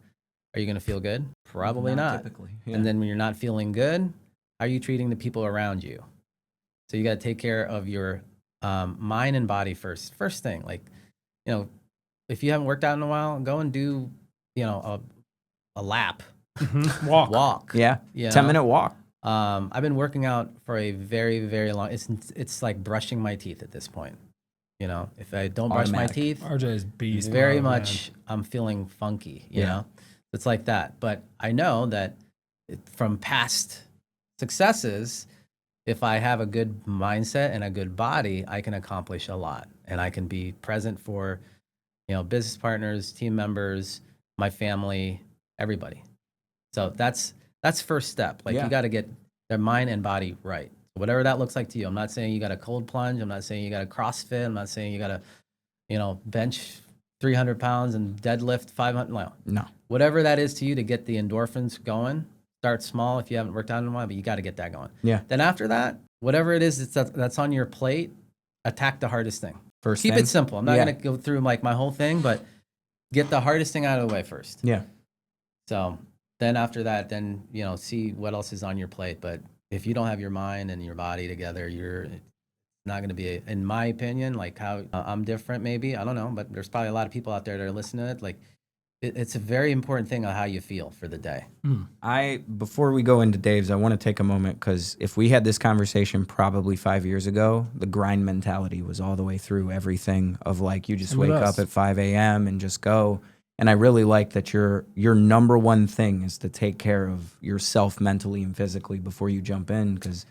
are you going to feel good? Probably not. Typically. Yeah. And then when you're not feeling good, how are you treating the people around you? So you got to take care of your mind and body first. First thing, like, if you haven't worked out in a while, go and do, a lap. Walk. Yeah. 10-minute walk. I've been working out for a very, very long. It's like brushing my teeth at this point. If I don't brush my teeth, RJ's beast. very much I'm feeling funky. You know. It's like that. But I know that from past successes, if I have a good mindset and a good body, I can accomplish a lot, and I can be present for, business partners, team members, my family, everybody. So that's first step. Like, you got to get their mind and body right. Whatever that looks like to you. I'm not saying you got a cold plunge. I'm not saying you got a CrossFit. I'm not saying you got to, bench 300 pounds and deadlift 500. No. Whatever that is to you to get the endorphins going. Start small if you haven't worked out in a while, but you got to get that going. Yeah. Then after that, whatever it is that's on your plate, attack the hardest thing. First Keep thing. it simple. I'm not going to go through like my whole thing, but get the hardest thing out of the way first. Yeah. So then after that, then, see what else is on your plate. But if you don't have your mind and your body together, you're not going to be, in my opinion, like how I'm different maybe. I don't know, but there's probably a lot of people out there that are listening to it. Like, it's a very important thing on how you feel for the day. Before we go into Dave's, I want to take a moment, because if we had this conversation probably 5 years ago, the grind mentality was all the way through everything of like, you just wake up at 5 a.m. and just go. And I really like that your number one thing is to take care of yourself mentally and physically before you jump in, because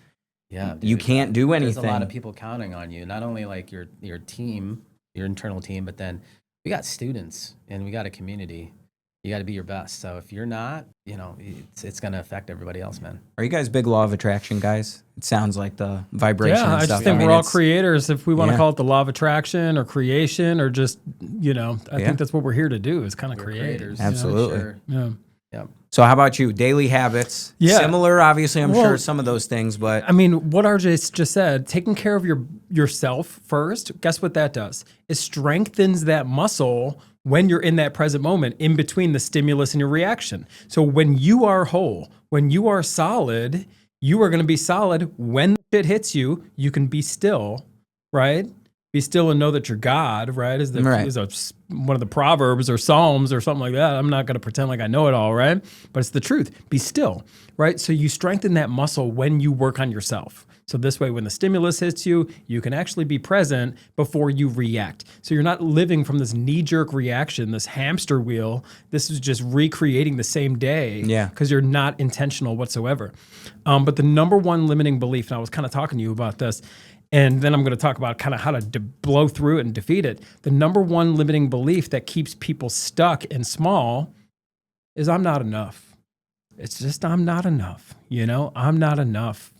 you can't do anything. There's a lot of people counting on you, not only like your team, your internal team, but then we got students and we got a community. You got to be your best. So if you're not, it's going to affect everybody else, man. Are you guys big law of attraction guys? It sounds like the vibration and I stuff. just think we're all creators. If we want to call it the law of attraction or creation or just, I think that's what we're here to do, is kind of creators. Absolutely. Sure. Yeah. Yep. So how about you? Daily habits. Yeah. Similar, obviously, I'm sure, some of those things, but I mean, what RJ just said, taking care of yourself first, guess what that does? It strengthens that muscle when you're in that present moment in between the stimulus and your reaction. So when you are whole, when you are solid, you are going to be solid. When shit hits you, you can be still, right? Be still and know that you're God, right? Is one of the Proverbs or Psalms or something like that. I'm not going to pretend like I know it all, right? But it's the truth. Be still, right? So you strengthen that muscle when you work on yourself. So this way, when the stimulus hits you, you can actually be present before you react. So you're not living from this knee-jerk reaction, this hamster wheel. This is just recreating the same day because you're not intentional whatsoever. But the number one limiting belief, and I was kind of talking to you about this, and then I'm going to talk about kind of how to blow through it and defeat it. The number one limiting belief that keeps people stuck and small is I'm not enough. It's just I'm not enough. I'm not enough.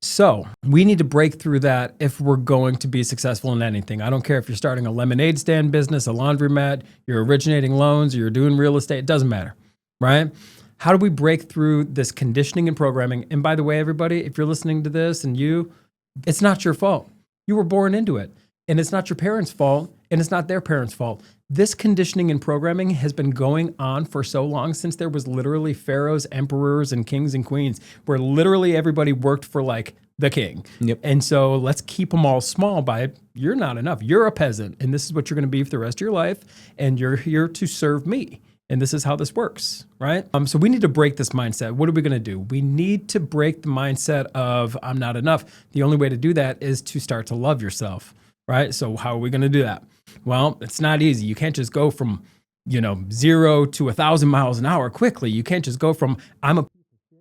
So we need to break through that if we're going to be successful in anything. I don't care if you're starting a lemonade stand business, a laundromat, you're originating loans, or you're doing real estate. It doesn't matter, right? How do we break through this conditioning and programming? And by the way, everybody, if you're listening to this and it's not your fault. You were born into it. And it's not your parents' fault, and it's not their parents' fault. This conditioning and programming has been going on for so long, since there was literally pharaohs, emperors, and kings and queens, where literally everybody worked for like the king. Yep. And so let's keep them all small by, you're not enough. You're a peasant, and this is what you're going to be for the rest of your life, and you're here to serve me. And this is how this works, right? So we need to break this mindset. What are we going to do? We need to break the mindset of I'm not enough. The only way to do that is to start to love yourself, right? So how are we going to do that? Well, it's not easy. You can't just go from, 0 to 1,000 miles an hour quickly. You can't just go from I'm a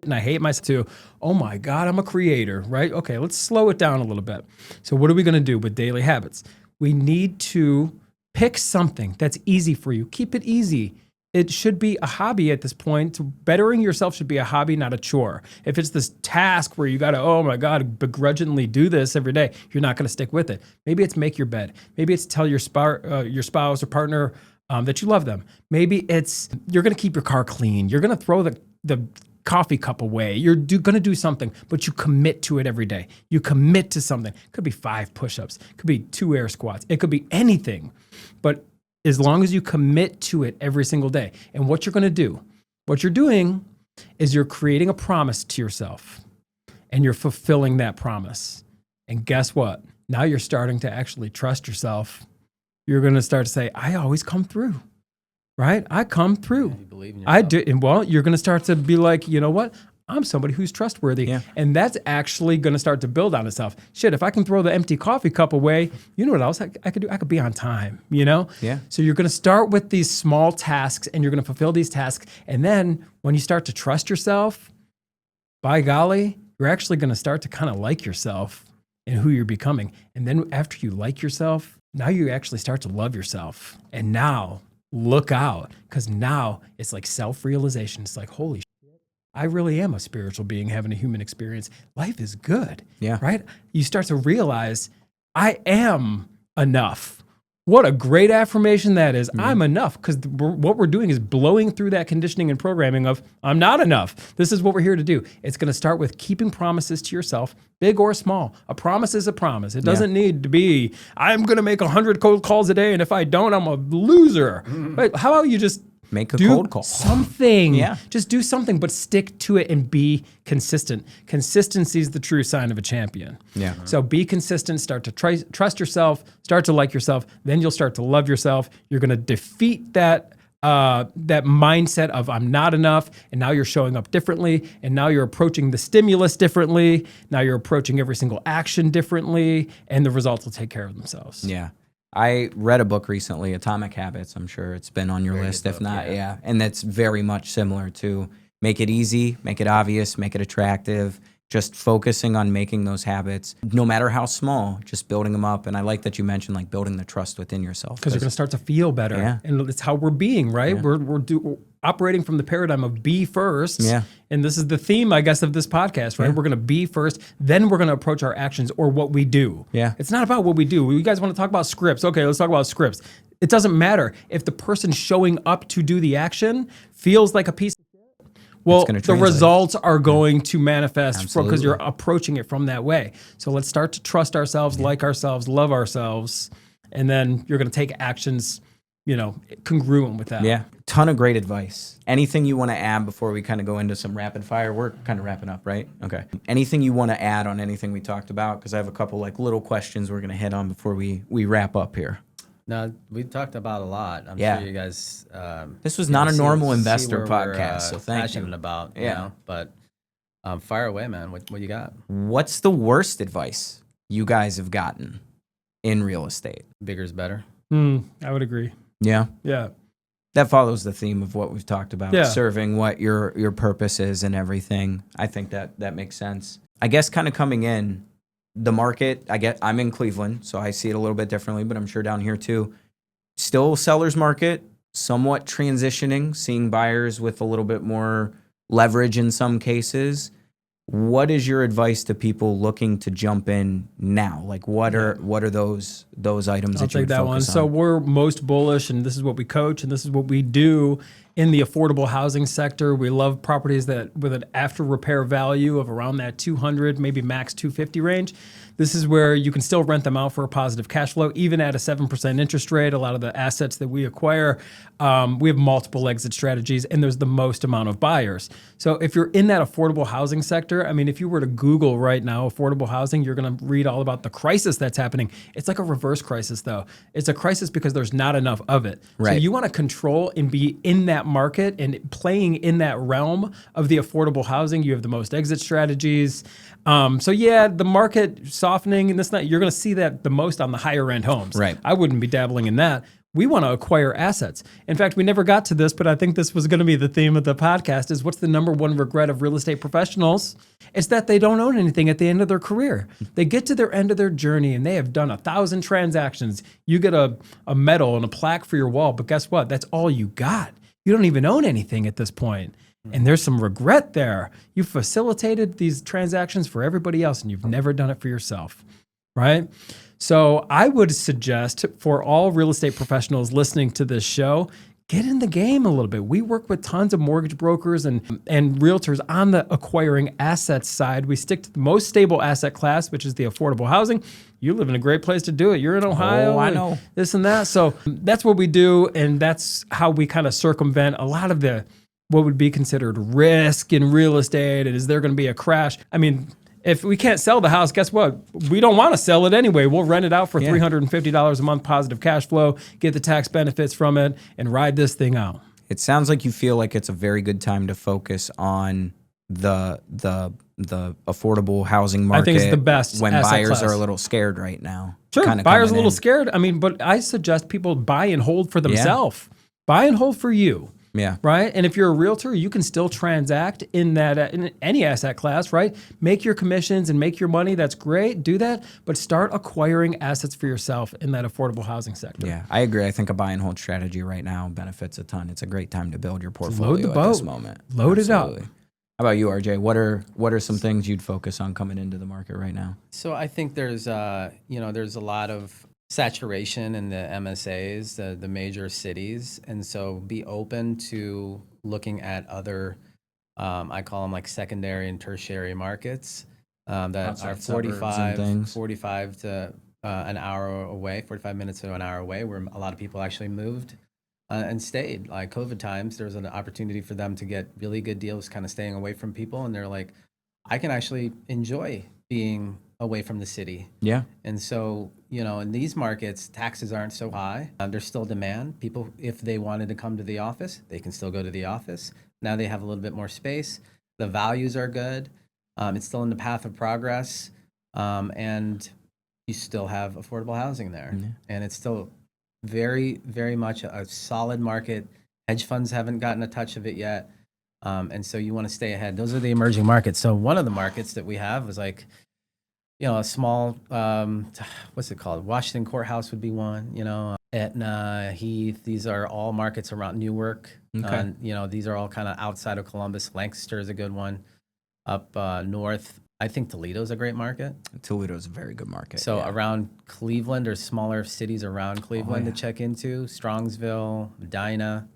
and I hate myself to, oh my God, I'm a creator, right? Okay, let's slow it down a little bit. So what are we going to do with daily habits? We need to pick something that's easy for you. Keep it easy. It should be a hobby at this point. Bettering yourself should be a hobby, not a chore. If it's this task where you got to, oh my God, begrudgingly do this every day, you're not going to stick with it. Maybe it's make your bed. Maybe it's tell your spouse or partner that you love them. Maybe it's you're going to keep your car clean. You're going to throw the coffee cup away. You're going to do something, but you commit to it every day. You commit to something. It could be 5 push-ups. It could be 2 air squats. It could be anything. But as long as you commit to it every single day. And what you're going to do, what you're doing is you're creating a promise to yourself, and you're fulfilling that promise. And guess what? Now you're starting to actually trust yourself. You're going to start to say, I always come through, right? I come through. You believe in yourself. I do. And well, you're going to start to be like, you know what? I'm somebody who's trustworthy. Yeah. And that's actually going to start to build on itself. Shit, if I can throw the empty coffee cup away, you know what else I could do? I could be on time, you know? Yeah. So you're going to start with these small tasks and you're going to fulfill these tasks. And then when you start to trust yourself, by golly, you're actually going to start to kind of like yourself and who you're becoming. And then after you like yourself, now you actually start to love yourself. And now look out, because now it's like self-realization. It's like, holy shit, I really am a spiritual being having a human experience. Life is good, right? You start to realize I am enough. What a great affirmation that is. I'm enough, because what we're doing is blowing through that conditioning and programming of I'm not enough. This is what we're here to do. It's going to start with keeping promises to yourself, big or small. A promise is a promise. It doesn't need to be, I'm going to make 100 cold calls a day, and if I don't, I'm a loser. But how about you just make a do cold call. Something. Yeah. Just do something, but stick to it and be consistent. Consistency is the true sign of a champion. Yeah. So be consistent, start to trust yourself, start to like yourself, then you'll start to love yourself. You're going to defeat that mindset of I'm not enough, and now you're showing up differently, and now you're approaching the stimulus differently, now you're approaching every single action differently, and the results will take care of themselves. Yeah. I read a book recently, Atomic Habits. I'm sure it's been on your list. If not, yeah. And that's very much similar to make it easy, make it obvious, make it attractive. Just focusing on making those habits, no matter how small, just building them up. And I like that you mentioned like building the trust within yourself. Because you're going to start to feel better. Yeah. And it's how we're being, right? Yeah. We're operating from the paradigm of be first. Yeah. And this is the theme, I guess, of this podcast, right? Yeah. We're going to be first, then we're going to approach our actions or what we do. Yeah. It's not about what we do. You guys want to talk about scripts. Okay, let's talk about scripts. It doesn't matter if the person showing up to do the action feels like a piece of shit. Well, the results are going to manifest because you're approaching it from that way. So let's start to trust ourselves, like ourselves, love ourselves, and then you're going to take actions, congruent with that. Yeah. Ton of great advice. Anything you want to add before we kind of go into some rapid fire? We're kind of wrapping up, right? Okay. Anything you want to add on anything we talked about? Because I have a couple like little questions we're going to hit on before we wrap up here. No, we talked about a lot. I'm sure you guys. This was not a normal investor podcast, so thank you. Passionate about, but fire away, man. What you got? What's the worst advice you guys have gotten in real estate? Bigger is better. I would agree. Yeah. Yeah. That follows the theme of what we've talked about, serving what your purpose is and everything. I think that makes sense. I guess kind of coming in, the market, I'm in Cleveland, so I see it a little bit differently, but I'm sure down here too. Still seller's market, somewhat transitioning, seeing buyers with a little bit more leverage in some cases. What is your advice to people looking to jump in now? Like what are those items that you would focus on? So we're most bullish, and this is what we coach, and this is what we do in the affordable housing sector. We love properties that with an after repair value of around that 200, maybe max 250 range. This is where you can still rent them out for a positive cash flow, even at a 7% interest rate. A lot of the assets that we acquire, we have multiple exit strategies, and there's the most amount of buyers. So if you're in that affordable housing sector, I mean, if you were to Google right now affordable housing, you're going to read all about the crisis that's happening. It's like a reverse crisis, though. It's a crisis because there's not enough of it. Right. So you want to control and be in that market and playing in that realm of the affordable housing. You have the most exit strategies. The market softening and this and that, you're going to see that the most on the higher end homes. Right. I wouldn't be dabbling in that. We want to acquire assets. In fact, we never got to this, but I think this was going to be the theme of the podcast is what's the number one regret of real estate professionals? It's that they don't own anything at the end of their career. They get to their end of their journey and they have done 1,000 transactions. You get a medal and a plaque for your wall, but guess what? That's all you got. You don't even own anything at this point. And there's some regret there. You facilitated these transactions for everybody else and you've never done it for yourself, right? So I would suggest for all real estate professionals listening to this show, get in the game a little bit. We work with tons of mortgage brokers and realtors on the acquiring assets side. We stick to the most stable asset class, which is the affordable housing. You live in a great place to do it. You're in Ohio. Oh, I know. This and that. So that's what we do. And that's how we kind of circumvent a lot of the what would be considered risk in real estate. And is there going to be a crash? I mean, if we can't sell the house, guess what? We don't want to sell it anyway. We'll rent it out for $350 a month, positive cash flow, get the tax benefits from it, and ride this thing out. It sounds like you feel like it's a very good time to focus on the affordable housing market. I think it's the best when asset buyers class. are a little scared right now. Sure, kinda buyers coming a little in. scared. I mean, but I suggest people buy and hold for themselves. Buy and hold for you. Yeah. Right. And if you're a realtor, you can still transact in that in any asset class, right? Make your commissions and make your money. That's great. Do that, but start acquiring assets for yourself in that affordable housing sector. Yeah, I agree. I think a buy and hold strategy right now benefits a ton. It's a great time to build your portfolio Load the at this boat. moment. Load it up. Absolutely. How about you, RJ? What are some things you'd focus on coming into the market right now? So I think there's there's a lot of saturation in the MSAs, the major cities, and so be open to looking at other, I call them like secondary and tertiary markets that Outside are suburbs and things. 45 to an hour away, 45 minutes to an hour away, where a lot of people actually moved and stayed. Like COVID times, there was an opportunity for them to get really good deals, kind of staying away from people, and they're like, I can actually enjoy being away from the city. Yeah. And so, in these markets, taxes aren't so high. There's still demand. People, if they wanted to come to the office, they can still go to the office. Now they have a little bit more space. The values are good. It's still in the path of progress. And you still have affordable housing there. Yeah. And it's still very, very much a solid market. Hedge funds haven't gotten a touch of it yet. And so you want to stay ahead. Those are the emerging markets. So one of the markets that we have was like, a small, what's it called? Washington Courthouse would be one, Etna, Heath. These are all markets around Newark. Okay. These are all kind of outside of Columbus. Lancaster is a good one. Up north, I think Toledo's a great market. Toledo's a very good market. So yeah. around Cleveland or smaller cities around Cleveland to check into, Strongsville, Medina.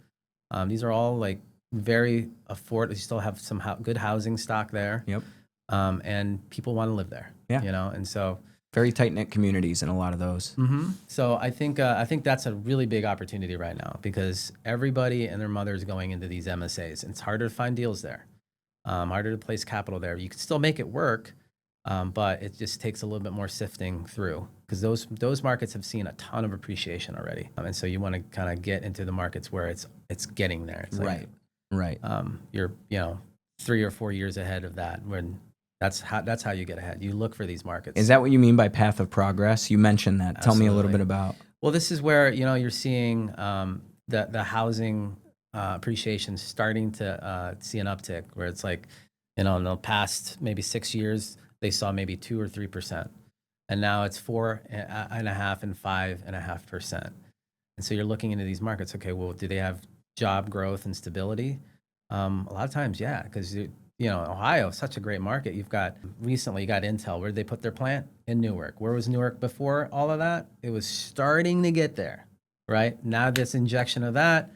These are all like very affordable. You still have some good housing stock there. Yep. And people want to live there. Yeah. And so Very tight-knit communities in a lot of those. Mm-hmm. So I think that's a really big opportunity right now because everybody and their mother is going into these MSAs. And it's harder to find deals there, harder to place capital there. You can still make it work, but it just takes a little bit more sifting through because those markets have seen a ton of appreciation already. And so you want to kind of get into the markets where it's getting there. It's like, Right. You're 3 or 4 years ahead of that when. That's how you get ahead. You look for these markets. Is that what you mean by path of progress? You mentioned that. Tell me a little bit about. Well, this is where you're seeing the housing appreciation starting to see an uptick, where it's like in the past maybe 6 years they saw maybe 2 or 3%, and now it's 4.5% and 5.5%. And so you're looking into these markets. Okay, well, do they have job growth and stability? A lot of times, yeah, because Ohio is such a great market. Recently you got Intel. Where did they put their plant? In Newark. Where was Newark before all of that? It was starting to get there, right? Now this injection of that,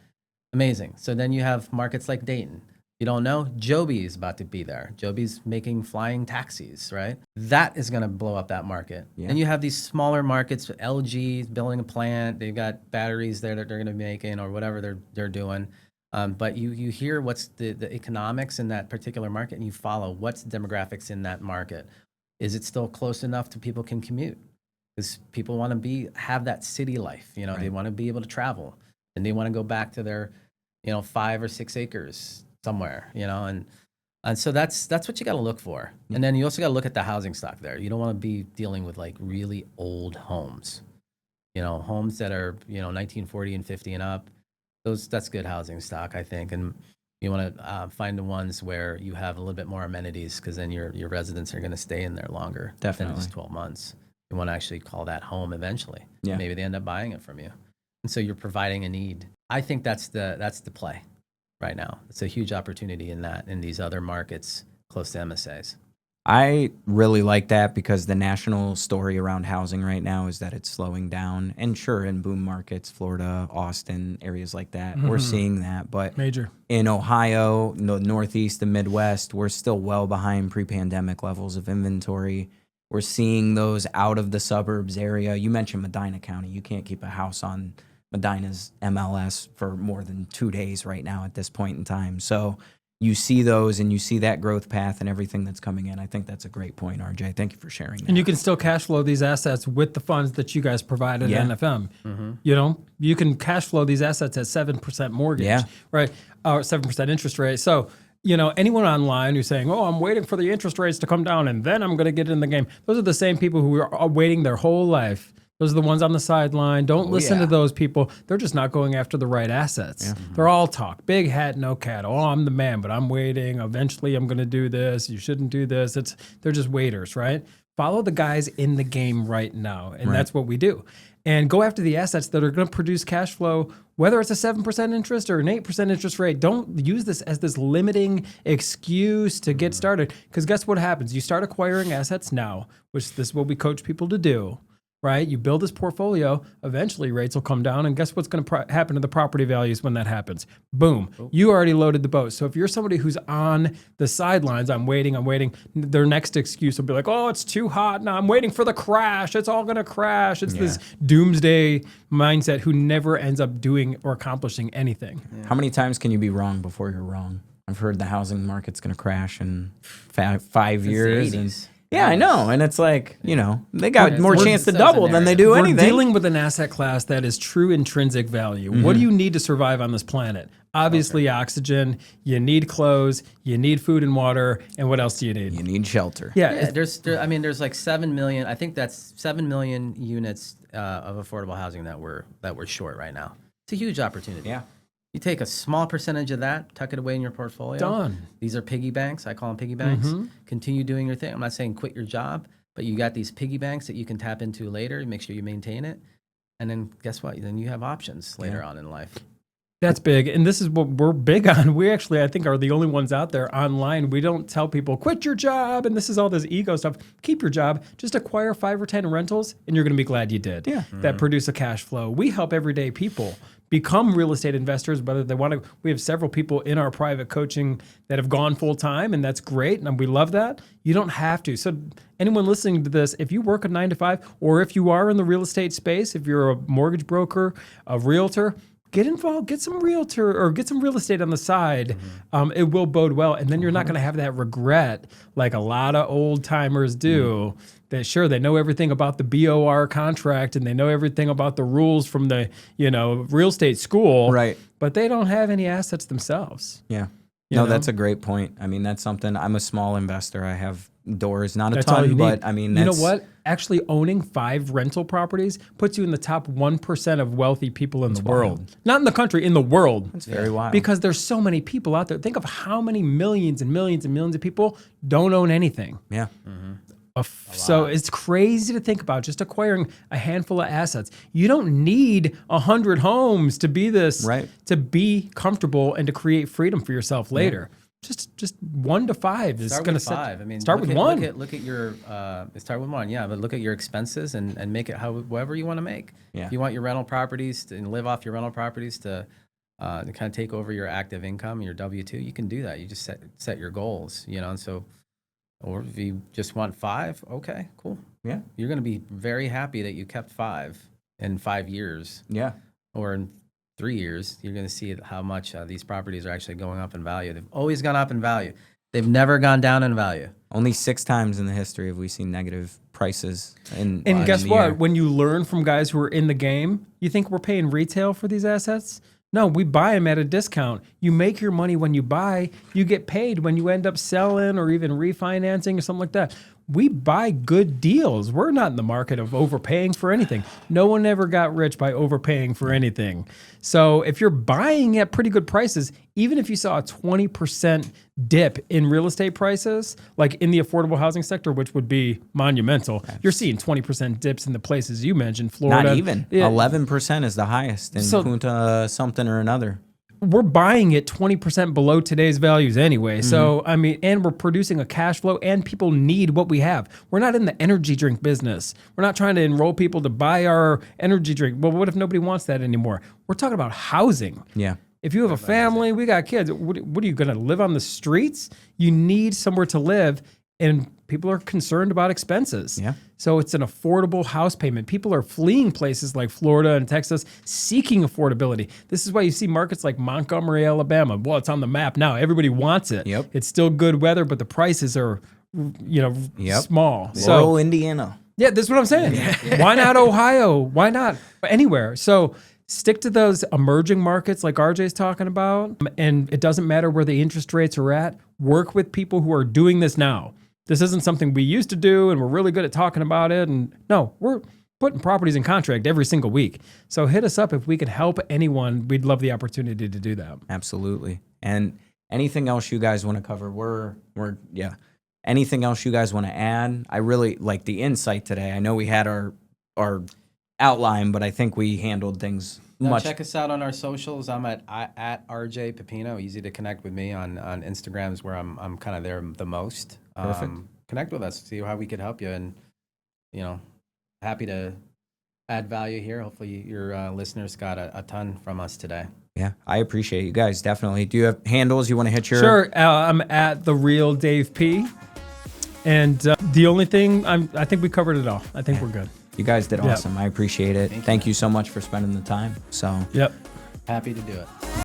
amazing. So then you have markets like Dayton. You don't know, Joby is about to be there. Joby's making flying taxis, right? That is going to blow up that market. Yeah. And you have these smaller markets, LG building a plant. They've got batteries there that they're going to be making or whatever they're doing. But you hear what's the economics in that particular market, and you follow what's the demographics in that market. Is it still close enough to people can commute? Because people want to have that city life. Right. They want to be able to travel, and they want to go back to their, 5 or 6 acres somewhere. And so that's what you got to look for. And then you also got to look at the housing stock there. You don't want to be dealing with like really old homes, homes that are 1940 and 50 and up. That's good housing stock, I think, and you want to find the ones where you have a little bit more amenities because then your residents are going to stay in there longer Definitely. than just 12 months. You want to actually call that home eventually. Yeah. Maybe they end up buying it from you, and so you're providing a need. I think that's the play right now. It's a huge opportunity in these other markets close to MSAs. I really like that because the national story around housing right now is that it's slowing down. And sure, in boom markets, Florida, Austin, areas like that, we're seeing that. But Major. in Ohio, the Northeast, the Midwest, we're still well behind pre-pandemic levels of inventory. We're seeing those out of the suburbs area. You mentioned Medina County. You can't keep a house on Medina's MLS for more than 2 days right now at this point in time. So you see those and you see that growth path and everything that's coming in. I think that's a great point, RJ. Thank you for sharing that. And you can still cash flow these assets with the funds that you guys provide at NFM. Mm-hmm. You can cash flow these assets at 7% mortgage, right? Or 7% interest rate. So anyone online who's saying, "Oh, I'm waiting for the interest rates to come down and then I'm going to get in the game." Those are the same people who are waiting their whole life. Those are the ones on the sideline. Don't listen to those people. They're just not going after the right assets. Yeah. They're all talk. Big hat, no cattle. Oh, I'm the man, but I'm waiting. Eventually, I'm going to do this. You shouldn't do this. They're just waiters, right? Follow the guys in the game right now, and that's what we do. And go after the assets that are going to produce cash flow, whether it's a 7% interest or an 8% interest rate. Don't use this as this limiting excuse to get started, because guess what happens? You start acquiring assets now, which this is what we coach people to do. Right? You build this portfolio, eventually rates will come down, and guess what's going to happen to the property values when that happens? Boom. You already loaded the boat. So if you're somebody who's on the sidelines, I'm waiting, their next excuse will be like, oh, it's too hot now. I'm waiting for the crash. It's all going to crash. It's this doomsday mindset who never ends up doing or accomplishing anything. Yeah. How many times can you be wrong before you're wrong? I've heard the housing market's going to crash in 5 years. Yeah, I know. And it's like, they got more chance to double than they do anything. We're dealing with an asset class that is true intrinsic value. What do you need to survive on this planet? Obviously, oxygen. You need clothes. You need food and water. And what else do you need? You need shelter. Yeah, there's like 7 million. I think that's 7 million units of affordable housing that we're short right now. It's a huge opportunity. Yeah. You take a small percentage of that, tuck it away in your portfolio. Done. These are piggy banks. I call them piggy banks. Continue doing your thing. I'm not saying quit your job, but you got these piggy banks that you can tap into later. Make sure you maintain it. And then guess what? Then you have options later on in life. That's big. And this is what we're big on. We actually, I think, are the only ones out there online. We don't tell people, quit your job. And this is all this ego stuff. Keep your job. Just acquire 5 or 10 rentals, and you're going to be glad you did. Yeah. That produce a cash flow. We help everyday people become real estate investors, whether they want to. We have several people in our private coaching that have gone full time, and that's great, and we love that. You don't have to. So anyone listening to this, if you work a 9 to 5, or if you are in the real estate space, if you're a mortgage broker, a realtor, get involved, get some realtor or get some real estate on the side. It will bode well, and then you're not going to have that regret like a lot of old timers do. That sure, they know everything about the BOR contract and they know everything about the rules from the real estate school, right? But they don't have any assets themselves. Yeah, that's a great point. I mean, that's something. I'm a small investor. I have doors, not a ton, but I mean, you know what? Actually, owning 5 rental properties puts you in the top 1% of wealthy people in the world. Not in the country, in the world. That's very wild. Because there's so many people out there. Think of how many millions and millions and millions of people don't own anything. Yeah. So it's crazy to think about just acquiring a handful of assets. You don't need 100 homes to be this, to be comfortable and to create freedom for yourself later. Just 1 to 5 is going to set. 5. I mean, start with 1. Look at your start with 1. Yeah, but look at your expenses and make it however you want to make. Yeah. If you want your rental properties and live off your rental properties to kind of take over your active income, your W-2, you can do that. You just set your goals, and so. Or if you just want 5, okay, cool. Yeah. You're going to be very happy that you kept 5 in 5 years. Yeah. Or in 3 years, you're going to see how much these properties are actually going up in value. They've always gone up in value. They've never gone down in value. Only 6 times in the history have we seen negative prices. And guess what? When you learn from guys who are in the game, you think we're paying retail for these assets? No, we buy them at a discount. You make your money when you buy. You get paid when you end up selling or even refinancing or something like that. We buy good deals. We're not in the market of overpaying for anything. No one ever got rich by overpaying for anything. So if you're buying at pretty good prices, even if you saw a 20% dip in real estate prices, like in the affordable housing sector, which would be monumental, you're seeing 20% dips in the places you mentioned, Florida. Not even. 11% is the highest in Punta something or another. We're buying it 20% below today's values anyway. So, I mean, and we're producing a cash flow and people need what we have. We're not in the energy drink business. We're not trying to enroll people to buy our energy drink. Well, what if nobody wants that anymore? We're talking about housing. Yeah. If you have a family, we got kids. What are you going to live on the streets? You need somewhere to live. And people are concerned about expenses. Yeah. So it's an affordable house payment. People are fleeing places like Florida and Texas, seeking affordability. This is why you see markets like Montgomery, Alabama. Well, it's on the map now. Everybody wants it. Yep. It's still good weather, but the prices are, small. So Indiana. Yeah, that's what I'm saying. Why not Ohio? Why not anywhere? So Stick to those emerging markets like RJ's talking about. And it doesn't matter where the interest rates are at. Work with people who are doing this now. This isn't something we used to do and we're really good at talking about it. And no, we're putting properties in contract every single week. So hit us up if we can help anyone. We'd love the opportunity to do that. Absolutely. And anything else you guys want to cover? Yeah. Anything else you guys want to add? I really like the insight today. I know we had our outline, but I think we handled things much. Check us out on our socials. I'm at RJ Pepino. Easy to connect with me on Instagram is where I'm kind of there the most. Perfect. Connect with us, see how we could help you, and happy to add value here. Hopefully your listeners got a ton from us today. Yeah, I appreciate you guys, definitely. Do you have handles you want to hit your? Sure, I'm at The Real Dave P. And the only thing, I think we covered it all. I think we're good. You guys did awesome. I appreciate it. Thank you so much for spending the time. So. Yep. Happy to do it.